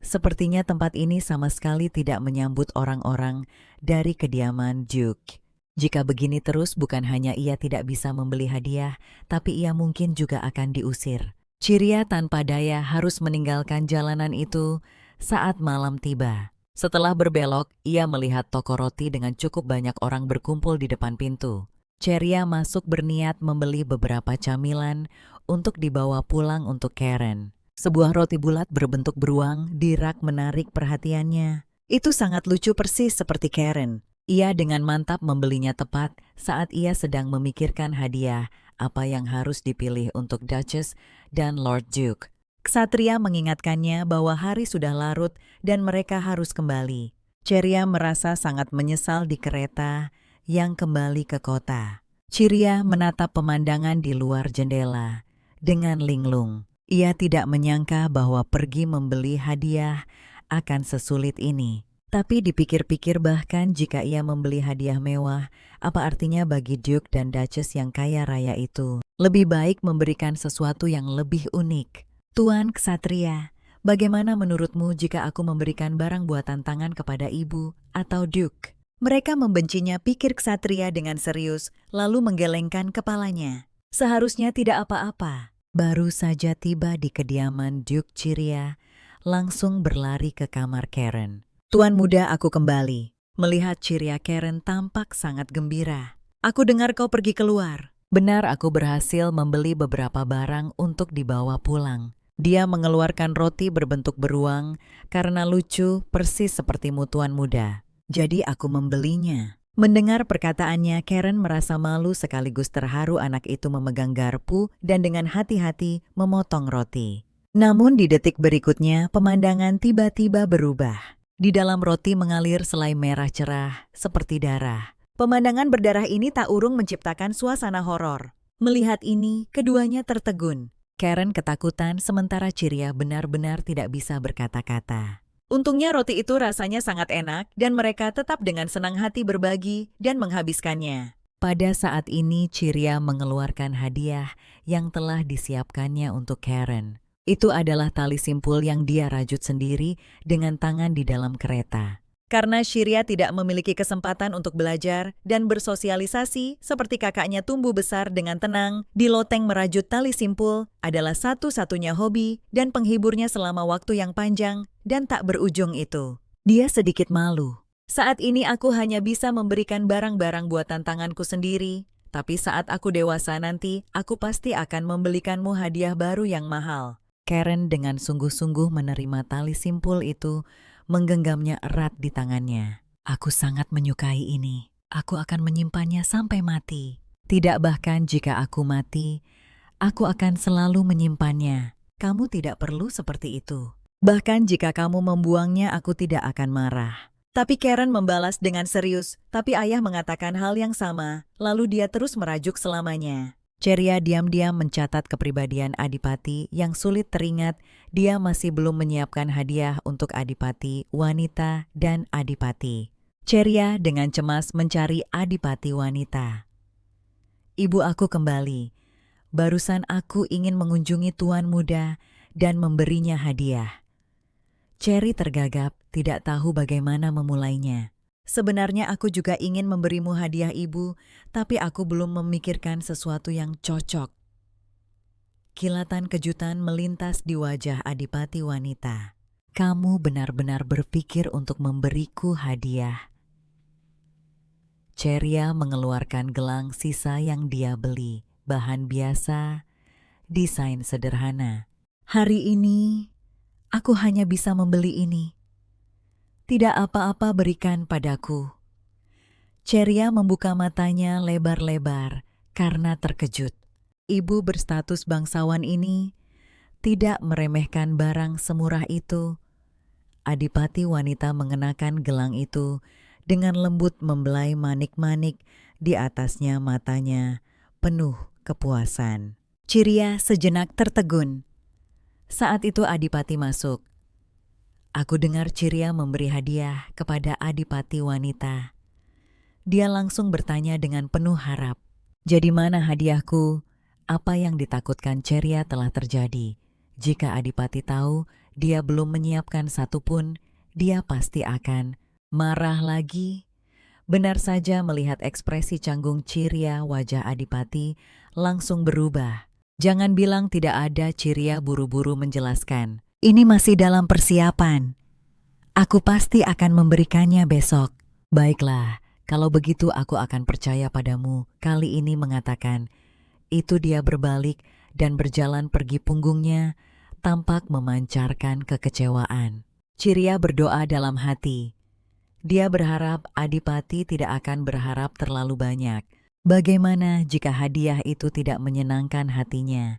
Sepertinya tempat ini sama sekali tidak menyambut orang-orang dari kediaman Duke. Jika begini terus, bukan hanya ia tidak bisa membeli hadiah, tapi ia mungkin juga akan diusir. Ciria tanpa daya harus meninggalkan jalanan itu saat malam tiba. Setelah berbelok, ia melihat toko roti dengan cukup banyak orang berkumpul di depan pintu. Ciria masuk berniat membeli beberapa camilan untuk dibawa pulang untuk Karen. Sebuah roti bulat berbentuk beruang di rak menarik perhatiannya. Itu sangat lucu, persis seperti Karen. Ia dengan mantap membelinya tepat saat ia sedang memikirkan hadiah apa yang harus dipilih untuk Duchess dan Lord Duke. Ksatria mengingatkannya bahwa hari sudah larut dan mereka harus kembali. Ciria merasa sangat menyesal di kereta yang kembali ke kota. Ciria menatap pemandangan di luar jendela dengan linglung. Ia tidak menyangka bahwa pergi membeli hadiah akan sesulit ini. Tapi dipikir-pikir, bahkan jika ia membeli hadiah mewah, apa artinya bagi Duke dan Duchess yang kaya raya itu? Lebih baik memberikan sesuatu yang lebih unik. "Tuan Ksatria, bagaimana menurutmu jika aku memberikan barang buatan tangan kepada ibu atau Duke?" Mereka membencinya, pikir Ksatria dengan serius, lalu menggelengkan kepalanya. Seharusnya tidak apa-apa. Baru saja tiba di kediaman Duke, Ciria langsung berlari ke kamar Karen. "Tuan muda, aku kembali." Melihat Ciria, Karen tampak sangat gembira. "Aku dengar kau pergi keluar." "Benar, aku berhasil membeli beberapa barang untuk dibawa pulang." Dia mengeluarkan roti berbentuk beruang karena lucu, persis sepertimu, tuan muda. "Jadi aku membelinya." Mendengar perkataannya, Karen merasa malu sekaligus terharu. Anak itu memegang garpu dan dengan hati-hati memotong roti. Namun di detik berikutnya, pemandangan tiba-tiba berubah. Di dalam roti mengalir selai merah cerah seperti darah. Pemandangan berdarah ini tak urung menciptakan suasana horor. Melihat ini, keduanya tertegun. Karen ketakutan, sementara Ciria benar-benar tidak bisa berkata-kata. Untungnya roti itu rasanya sangat enak dan mereka tetap dengan senang hati berbagi dan menghabiskannya. Pada saat ini Ciria mengeluarkan hadiah yang telah disiapkannya untuk Karen. Itu adalah tali simpul yang dia rajut sendiri dengan tangan di dalam kereta. Karena Ciria tidak memiliki kesempatan untuk belajar dan bersosialisasi seperti kakaknya tumbuh besar dengan tenang di loteng, merajut tali simpul adalah satu-satunya hobi dan penghiburnya selama waktu yang panjang dan tak berujung itu. Dia sedikit malu. "Saat ini aku hanya bisa memberikan barang-barang buatan tanganku sendiri. Tapi saat aku dewasa nanti, aku pasti akan membelikanmu hadiah baru yang mahal. Karen dengan sungguh-sungguh menerima tali simpul itu, menggenggamnya erat di tangannya. Aku sangat menyukai ini. Aku akan menyimpannya sampai mati. Tidak, bahkan jika aku mati, aku akan selalu menyimpannya. Kamu tidak perlu seperti itu. Bahkan jika kamu membuangnya, aku tidak akan marah. Tapi Karen membalas dengan serius, tapi ayah mengatakan hal yang sama, lalu dia terus merajuk selamanya. Ceria diam-diam mencatat kepribadian Adipati yang sulit teringat. Dia masih belum menyiapkan hadiah untuk Adipati wanita dan Adipati. Ceria dengan cemas mencari Adipati wanita. Ibu aku kembali. Barusan aku ingin mengunjungi tuan muda dan memberinya hadiah. Cherry tergagap, tidak tahu bagaimana memulainya. Sebenarnya aku juga ingin memberimu hadiah ibu, tapi aku belum memikirkan sesuatu yang cocok. Kilatan kejutan melintas di wajah Adipati wanita. Kamu benar-benar berpikir untuk memberiku hadiah. Ceria mengeluarkan gelang sisa yang dia beli, bahan biasa, desain sederhana. Hari ini, aku hanya bisa membeli ini. Tidak apa-apa, berikan padaku. Ceria membuka matanya lebar-lebar karena terkejut. Ibu berstatus bangsawan ini tidak meremehkan barang semurah itu. Adipati wanita mengenakan gelang itu dengan lembut membelai manik-manik di atasnya, matanya penuh kepuasan. Ceria sejenak tertegun. Saat itu Adipati masuk. Aku dengar Ceria memberi hadiah kepada Adipati wanita. Dia langsung bertanya dengan penuh harap. Jadi mana hadiahku? Apa yang ditakutkan Ceria telah terjadi. Jika Adipati tahu dia belum menyiapkan satupun, dia pasti akan marah lagi. Benar saja, melihat ekspresi canggung Ceria, wajah Adipati langsung berubah. Jangan bilang tidak ada, Ceria buru-buru menjelaskan. Ini masih dalam persiapan. Aku pasti akan memberikannya besok. Baiklah, kalau begitu aku akan percaya padamu. Kali ini mengatakan. Itu dia berbalik dan berjalan pergi, punggungnya tampak memancarkan kekecewaan. Ceria berdoa dalam hati. Dia berharap Adipati tidak akan berharap terlalu banyak. Bagaimana jika hadiah itu tidak menyenangkan hatinya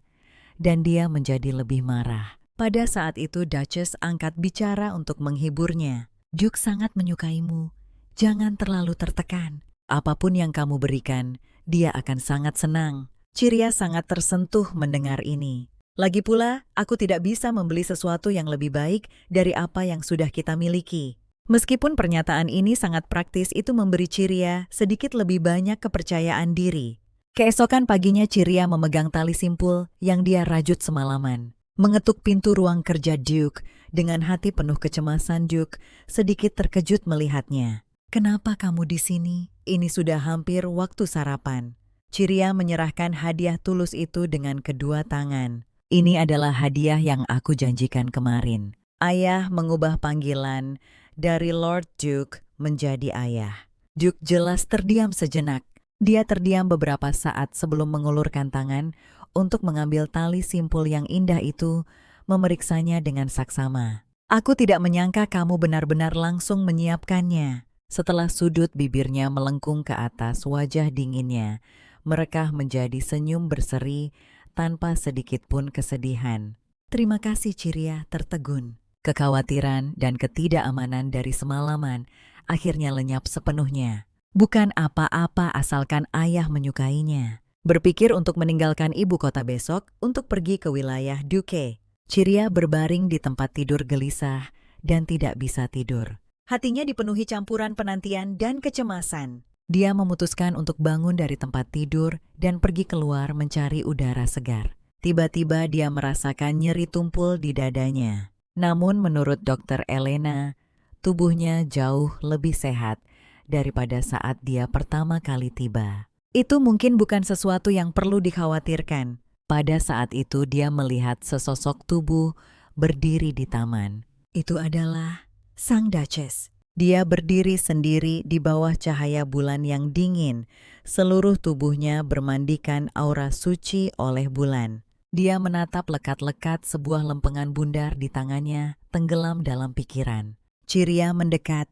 dan dia menjadi lebih marah? Pada saat itu Duchess angkat bicara untuk menghiburnya. Duke sangat menyukaimu. Jangan terlalu tertekan. Apapun yang kamu berikan, dia akan sangat senang. Ceria sangat tersentuh mendengar ini. Lagi pula, aku tidak bisa membeli sesuatu yang lebih baik dari apa yang sudah kita miliki. Meskipun pernyataan ini sangat praktis, itu memberi Ceria sedikit lebih banyak kepercayaan diri. Keesokan paginya Ceria memegang tali simpul yang dia rajut semalaman. Mengetuk pintu ruang kerja Duke. Dengan hati penuh kecemasan, Duke sedikit terkejut melihatnya. Kenapa kamu di sini? Ini sudah hampir waktu sarapan. Ceria menyerahkan hadiah tulus itu dengan kedua tangan. Ini adalah hadiah yang aku janjikan kemarin. Ayah mengubah panggilan dari Lord Duke menjadi ayah. Duke jelas terdiam sejenak. Dia terdiam beberapa saat sebelum mengulurkan tangan untuk mengambil tali simpul yang indah itu, memeriksanya dengan saksama. Aku tidak menyangka kamu benar-benar langsung menyiapkannya. Setelah sudut bibirnya melengkung ke atas, wajah dinginnya merekah menjadi senyum berseri tanpa sedikit pun kesedihan. Terima kasih, Ceria tertegun. Kekhawatiran dan ketidakamanan dari semalaman akhirnya lenyap sepenuhnya. Bukan apa-apa asalkan ayah menyukainya. Berpikir untuk meninggalkan ibu kota besok untuk pergi ke wilayah Duke. Ceria berbaring di tempat tidur gelisah dan tidak bisa tidur. Hatinya dipenuhi campuran penantian dan kecemasan. Dia memutuskan untuk bangun dari tempat tidur dan pergi keluar mencari udara segar. Tiba-tiba dia merasakan nyeri tumpul di dadanya. Namun menurut Dokter Elena, tubuhnya jauh lebih sehat daripada saat dia pertama kali tiba. Itu mungkin bukan sesuatu yang perlu dikhawatirkan. Pada saat itu dia melihat sesosok tubuh berdiri di taman. Itu adalah sang Duchess. Dia berdiri sendiri di bawah cahaya bulan yang dingin, seluruh tubuhnya bermandikan aura suci oleh bulan. Dia menatap lekat-lekat sebuah lempengan bundar di tangannya, tenggelam dalam pikiran. Ciria mendekat.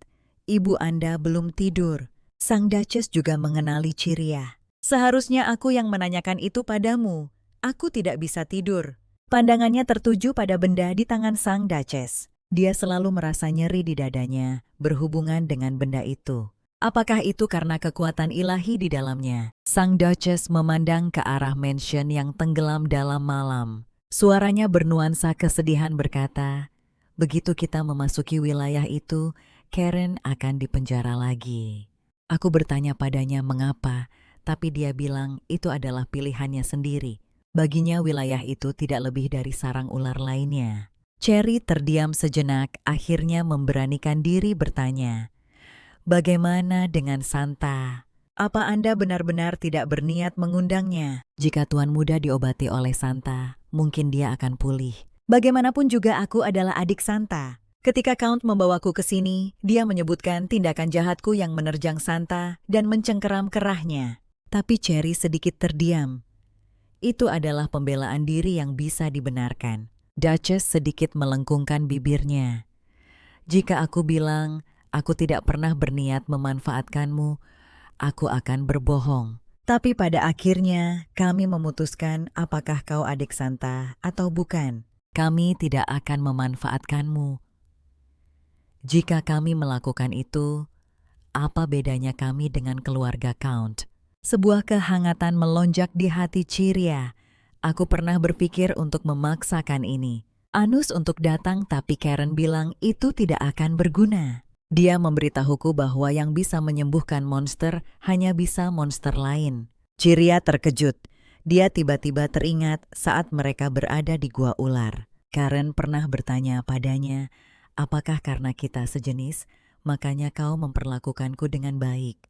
Ibu Anda belum tidur. Sang Duchess juga mengenali Ciria. Seharusnya aku yang menanyakan itu padamu. Aku tidak bisa tidur. Pandangannya tertuju pada benda di tangan sang Duchess. Dia selalu merasa nyeri di dadanya, berhubungan dengan benda itu. Apakah itu karena kekuatan ilahi di dalamnya? Sang Duchess memandang ke arah mansion yang tenggelam dalam malam. Suaranya bernuansa kesedihan berkata, "Begitu kita memasuki wilayah itu, Karen akan dipenjara lagi." Aku bertanya padanya mengapa, tapi dia bilang itu adalah pilihannya sendiri. Baginya wilayah itu tidak lebih dari sarang ular lainnya. Cherry terdiam sejenak, akhirnya memberanikan diri bertanya, "Bagaimana dengan Santa? Apa Anda benar-benar tidak berniat mengundangnya? Jika Tuan Muda diobati oleh Santa, mungkin dia akan pulih. Bagaimanapun juga aku adalah adik Santa. Ketika Count membawaku ke sini, dia menyebutkan tindakan jahatku yang menerjang Santa dan mencengkeram kerahnya." Tapi Cherry sedikit terdiam. Itu adalah pembelaan diri yang bisa dibenarkan. Duchess sedikit melengkungkan bibirnya. "Jika aku bilang aku tidak pernah berniat memanfaatkanmu, aku akan berbohong. Tapi pada akhirnya kami memutuskan apakah kau adik Santa atau bukan. Kami tidak akan memanfaatkanmu. Jika kami melakukan itu, apa bedanya kami dengan keluarga Count?" Sebuah kehangatan melonjak di hati Ciria. Aku pernah berpikir untuk memaksakan ini. Anus untuk datang, tapi Karen bilang itu tidak akan berguna. Dia memberitahuku bahwa yang bisa menyembuhkan monster hanya bisa monster lain. Ciria terkejut. Dia tiba-tiba teringat saat mereka berada di gua ular. Karen pernah bertanya padanya, "Apakah karena kita sejenis, makanya kau memperlakukanku dengan baik?"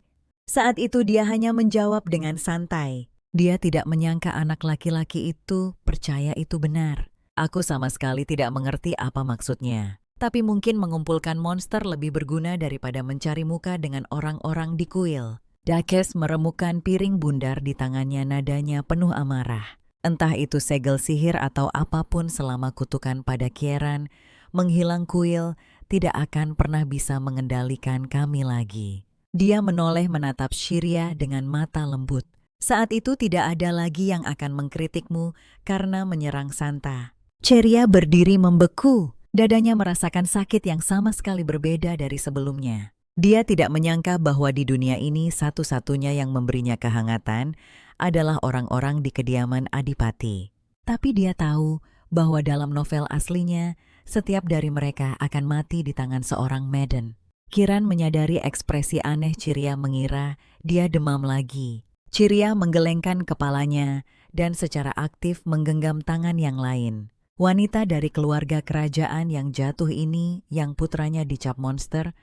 Saat itu dia hanya menjawab dengan santai. Dia tidak menyangka anak laki-laki itu percaya itu benar. Aku sama sekali tidak mengerti apa maksudnya. Tapi mungkin mengumpulkan monster lebih berguna daripada mencari muka dengan orang-orang di kuil. Duchess meremukkan piring bundar di tangannya, nadanya penuh amarah. Entah itu segel sihir atau apapun, selama kutukan pada Kieran menghilang, kuil tidak akan pernah bisa mengendalikan kami lagi. Dia menoleh menatap Ciria dengan mata lembut. Saat itu tidak ada lagi yang akan mengkritikmu karena menyerang Santa. Ciria berdiri membeku. Dadanya merasakan sakit yang sama sekali berbeda dari sebelumnya. Dia tidak menyangka bahwa di dunia ini satu-satunya yang memberinya kehangatan adalah orang-orang di kediaman Adipati. Tapi dia tahu bahwa dalam novel aslinya, setiap dari mereka akan mati di tangan seorang maiden. Kieran menyadari ekspresi aneh Ciria, mengira dia demam lagi. Ciria menggelengkan kepalanya dan secara aktif menggenggam tangan yang lain. Wanita dari keluarga kerajaan yang jatuh ini, yang putranya dicap monster,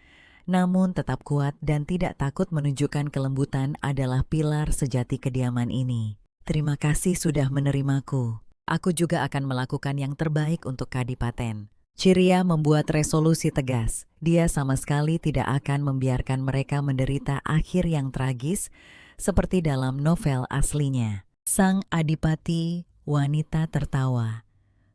namun tetap kuat dan tidak takut menunjukkan kelembutan, adalah pilar sejati kediaman ini. Terima kasih sudah menerimaku. Aku juga akan melakukan yang terbaik untuk Kadipaten. Ciria membuat resolusi tegas. Dia sama sekali tidak akan membiarkan mereka menderita akhir yang tragis seperti dalam novel aslinya. Sang Adipati wanita tertawa.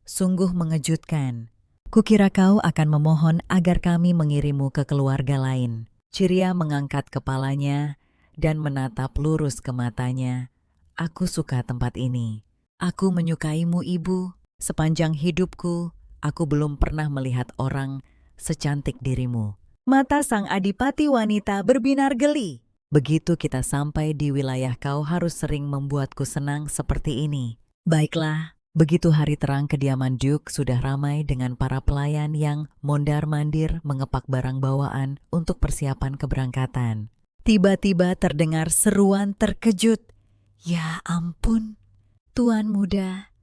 "Sungguh mengejutkan. Kukira kau akan memohon agar kami mengirimmu ke keluarga lain." Ciria mengangkat kepalanya dan menatap lurus ke matanya. "Aku suka tempat ini. Aku menyukaimu, Ibu. Sepanjang hidupku, aku belum pernah melihat orang secantik dirimu." Mata sang Adipati wanita berbinar geli. "Begitu kita sampai di wilayah, kau harus sering membuatku senang seperti ini." Baiklah. Begitu hari terang, kediaman Duke sudah ramai dengan para pelayan yang mondar-mandir mengepak barang bawaan untuk persiapan keberangkatan. Tiba-tiba terdengar seruan terkejut. "Ya ampun, Tuan Muda,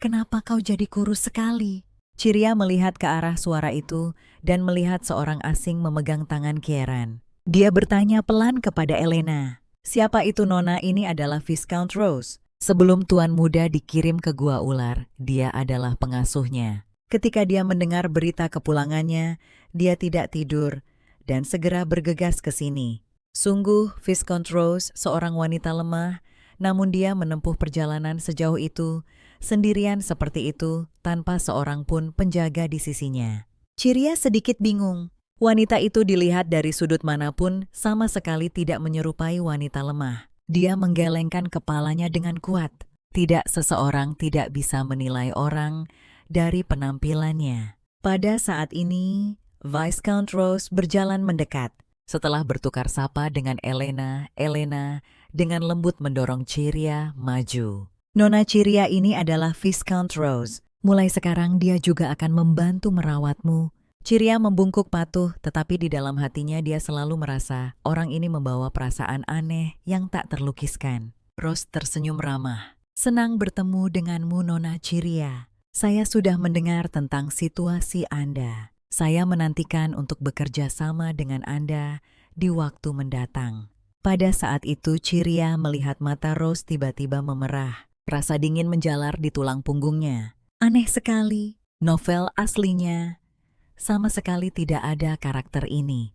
kenapa kau jadi kurus sekali?" Ciria melihat ke arah suara itu dan melihat seorang asing memegang tangan Kieran. Dia bertanya pelan kepada Elena, "Siapa itu, Nona?" "Ini adalah Viscount Rose. Sebelum Tuan Muda dikirim ke Gua Ular, dia adalah pengasuhnya. Ketika dia mendengar berita kepulangannya, dia tidak tidur dan segera bergegas ke sini. Sungguh, Viscount Rose seorang wanita lemah, namun dia menempuh perjalanan sejauh itu, sendirian seperti itu, tanpa seorang pun penjaga di sisinya. Ciria sedikit bingung. Wanita itu dilihat dari sudut manapun sama sekali tidak menyerupai wanita lemah. Dia menggelengkan kepalanya dengan kuat. Tidak seseorang tidak bisa menilai orang dari penampilannya. Pada saat ini, Viscount Rose berjalan mendekat. Setelah bertukar sapa dengan Elena dengan lembut mendorong Ciria maju. Nona Ciria ini adalah Viscount Rose. Mulai sekarang dia juga akan membantu merawatmu. Ciria membungkuk patuh, tetapi di dalam hatinya dia selalu merasa orang ini membawa perasaan aneh yang tak terlukiskan. Rose tersenyum ramah. Senang bertemu denganmu, Nona Ciria. Saya sudah mendengar tentang situasi Anda. Saya menantikan untuk bekerja sama dengan Anda di waktu mendatang. Pada saat itu Ciria melihat mata Rose tiba-tiba memerah. Rasa dingin menjalar di tulang punggungnya. Aneh sekali, novel aslinya sama sekali tidak ada karakter ini.